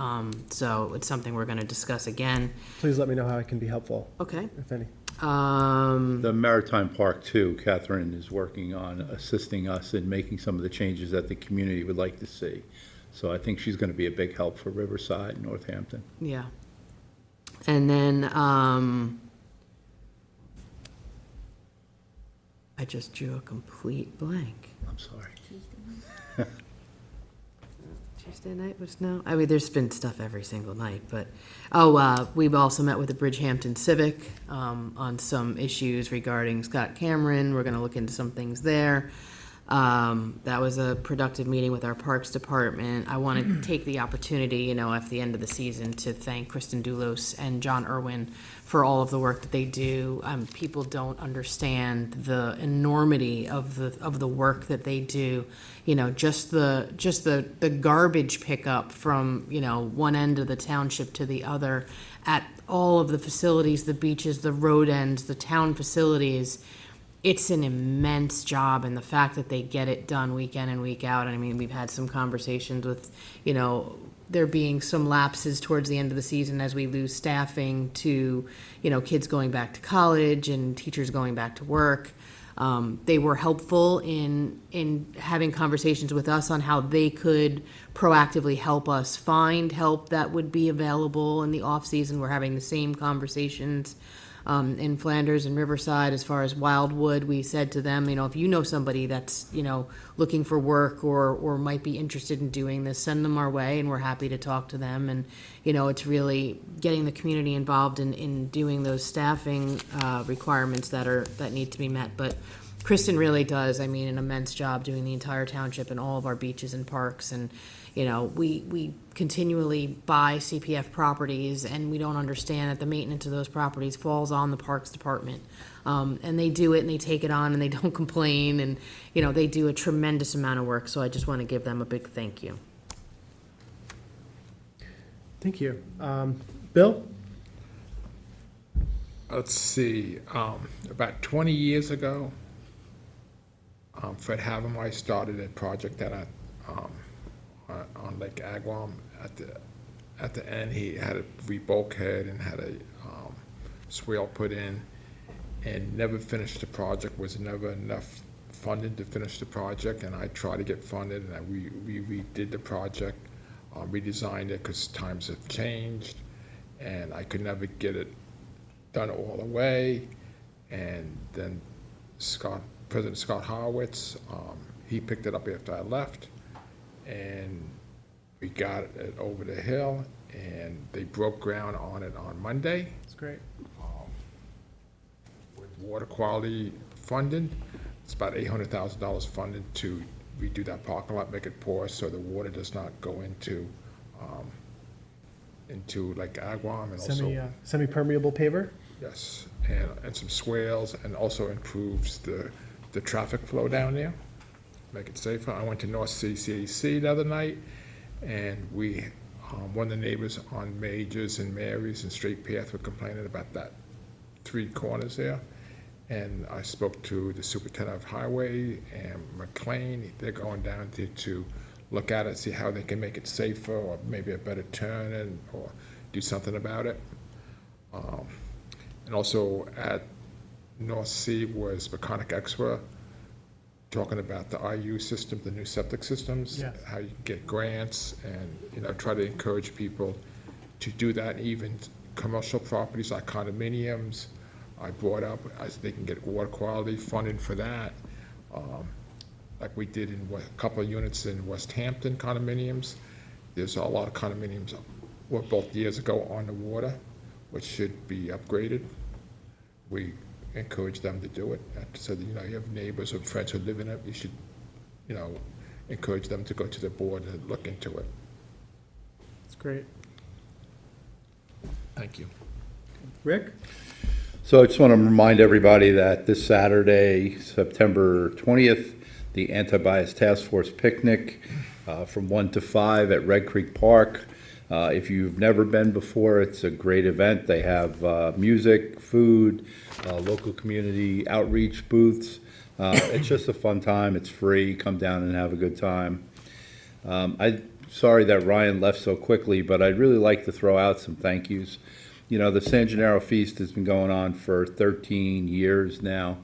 So it's something we're going to discuss again. Please let me know how I can be helpful, Okay. if any. The Maritime Park too, Catherine is working on assisting us in making some of the changes that the community would like to see. So I think she's going to be a big help for Riverside and Northampton. Yeah. And then I just drew a complete blank. I'm sorry. Tuesday night was no, there's been stuff every single night, but, we've also met with the Bridgehampton Civic, on some issues regarding Scott Cameron. We're gonna look into some things there. That was a productive meeting with our Parks Department. I want to take the opportunity, at the end of the season to thank Kristen Doulos and John Irwin for all of the work that they do. People don't understand the enormity of the work that they do. Just the garbage pickup from, one end of the township to the other at all of the facilities, the beaches, the road ends, the town facilities. It's an immense job, and the fact that they get it done week in and week out. We've had some conversations with, there being some lapses towards the end of the season as we lose staffing to, kids going back to college and teachers going back to work. They were helpful in having conversations with us on how they could proactively help us find help that would be available in the off-season. We're having the same conversations in Flanders and Riverside as far as Wildwood. We said to them, if you know somebody that's, looking for work or might be interested in doing this, send them our way, and we're happy to talk to them. And, it's really getting the community involved in doing those staffing requirements that need to be met. But Kristen really does, I mean, an immense job doing the entire township and all of our beaches and parks. And, you know, we continually buy CPF properties, and we don't understand that the maintenance of those properties falls on the Parks Department. And they do it, and they take it on, and they don't complain, and, you know, they do a tremendous amount of work, so I just want to give them a big thank you. Thank you. Bill? Let's see, about 20 years ago, Fred Havemeyer started a project that on Lake Agawam. At the end, he had a bulkhead and had a swale put in, and never finished the project, was never enough funding to finish the project, and I tried to get funded, and we redid the project, redesigned it, because times have changed, and I could never get it done all the way. And then President Scott Horowitz, he picked it up after I left, and we got it over the hill, and they broke ground on it on Monday. That's great. With water quality funding. It's about $800,000 funded to redo that parking lot, make it porous so the water does not go into like Agawam, and also, Semi-permeable paver? yes, and some swales, and also improves the traffic flow down there, make it safer. I went to North Sea CAC the other night, and one of the neighbors on Majors and Marys and Straight Path were complaining about that 3 corners there. And I spoke to the superintendent of highway and McLean. They're going down to look at it, see how they can make it safer, or maybe a better turn, or do something about it. And also at North Sea was Mechanic Expo, talking about the IU system, the new septic systems, Yes. how you can get grants, and, you know, try to encourage people to do that. Even commercial properties like condominiums, I brought up, as they can get water quality funding for that. Like we did in a couple of units in West Hampton condominiums. There's a lot of condominiums were built years ago on the water, which should be upgraded. We encourage them to do it. So that, you know, you have neighbors or friends who live in it, you should, you know, encourage them to go to the board and look into it. That's great. Thank you. Rick? So I just want to remind everybody that this Saturday, September 20th, the Anti-Bias Task Force Picnic from 1 to 5 at Red Creek Park. If you've never been before, it's a great event. They have music, food, local community outreach booths. It's just a fun time. It's free. Come down and have a good time. I'm sorry that Ryan left so quickly, but I'd really like to throw out some thank yous. You know, the San Gennaro Feast has been going on for 13 years now,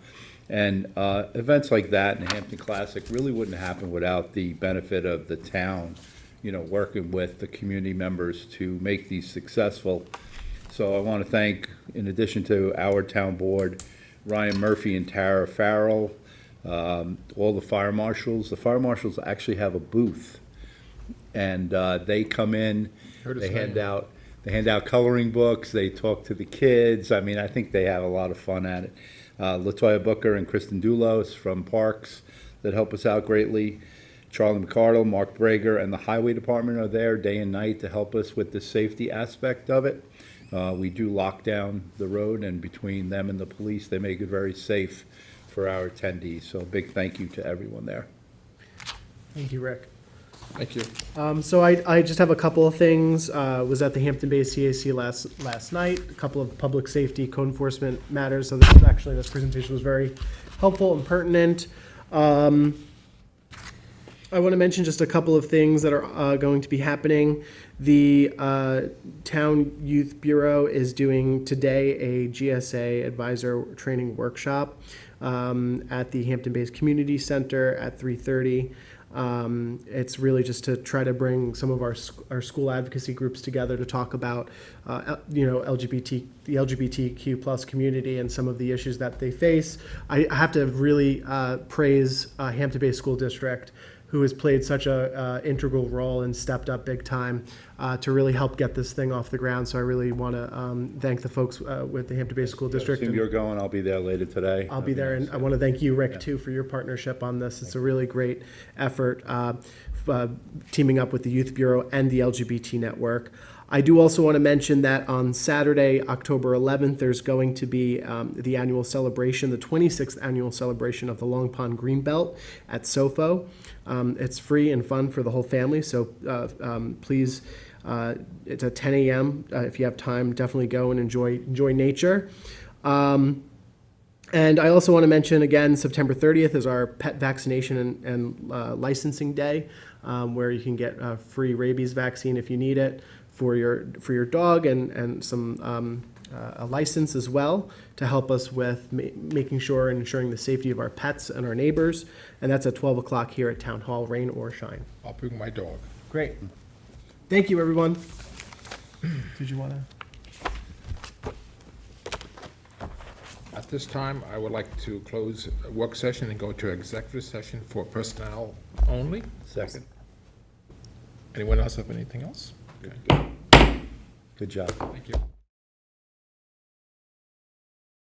and events like that and the Hampton Classic really wouldn't happen without the benefit of the town, you know, working with the community members to make these successful. So I want to thank, in addition to our town board, Ryan Murphy and Tara Farrell, all the fire marshals. The fire marshals actually have a booth, and they come in, they hand out coloring books, they talk to the kids. I mean, I think they have a lot of fun at it. Latoya Booker and Kristen Doulos from Parks that help us out greatly. Charlie McCardle, Mark Brager, and the Highway Department are there day and night to help us with the safety aspect of it. We do lock down the road, and between them and the police, they make it very safe for our attendees. So a big thank you to everyone there. Thank you, Rick. Thank you. So I just have a couple of things. Was at the Hampton Bay CAC last night. A couple of public safety code enforcement matters. So this presentation was very helpful and pertinent. I want to mention just a couple of things that are going to be happening. The Town Youth Bureau is doing today a GSA advisor training workshop at the Hampton Bays Community Center at 3:30. It's really just to try to bring some of our school advocacy groups together to talk about, the LGBTQ plus community and some of the issues that they face. I have to really praise Hampton Bay School District, who has played such a integral role and stepped up big time to really help get this thing off the ground. So I really want to thank the folks with the Hampton Bay School District. Assume you're going, I'll be there later today. I'll be there, and I want to thank you, Rick, too, for your partnership on this. It's a really great effort, teaming up with the Youth Bureau and the LGBT Network. I do also want to mention that on Saturday, October 11th, there's going to be the annual celebration, the 26th annual celebration of the Long Pond Greenbelt at SOFO. It's free and fun for the whole family, so please, it's at 10 a.m. If you have time, definitely go and enjoy nature. And I also want to mention, again, September 30th is our pet vaccination and licensing day, where you can get a free rabies vaccine if you need it for your dog, and some a license as well to help us with making sure and ensuring the safety of our pets and our neighbors. And that's at 12 o'clock here at Town Hall, rain or shine. I'll bring my dog. Great. Thank you, everyone. Did you want to? At this time, I would like to close a work session and go to executive session for personnel only. Second. Anyone else have anything else? Okay. Good job. Thank you.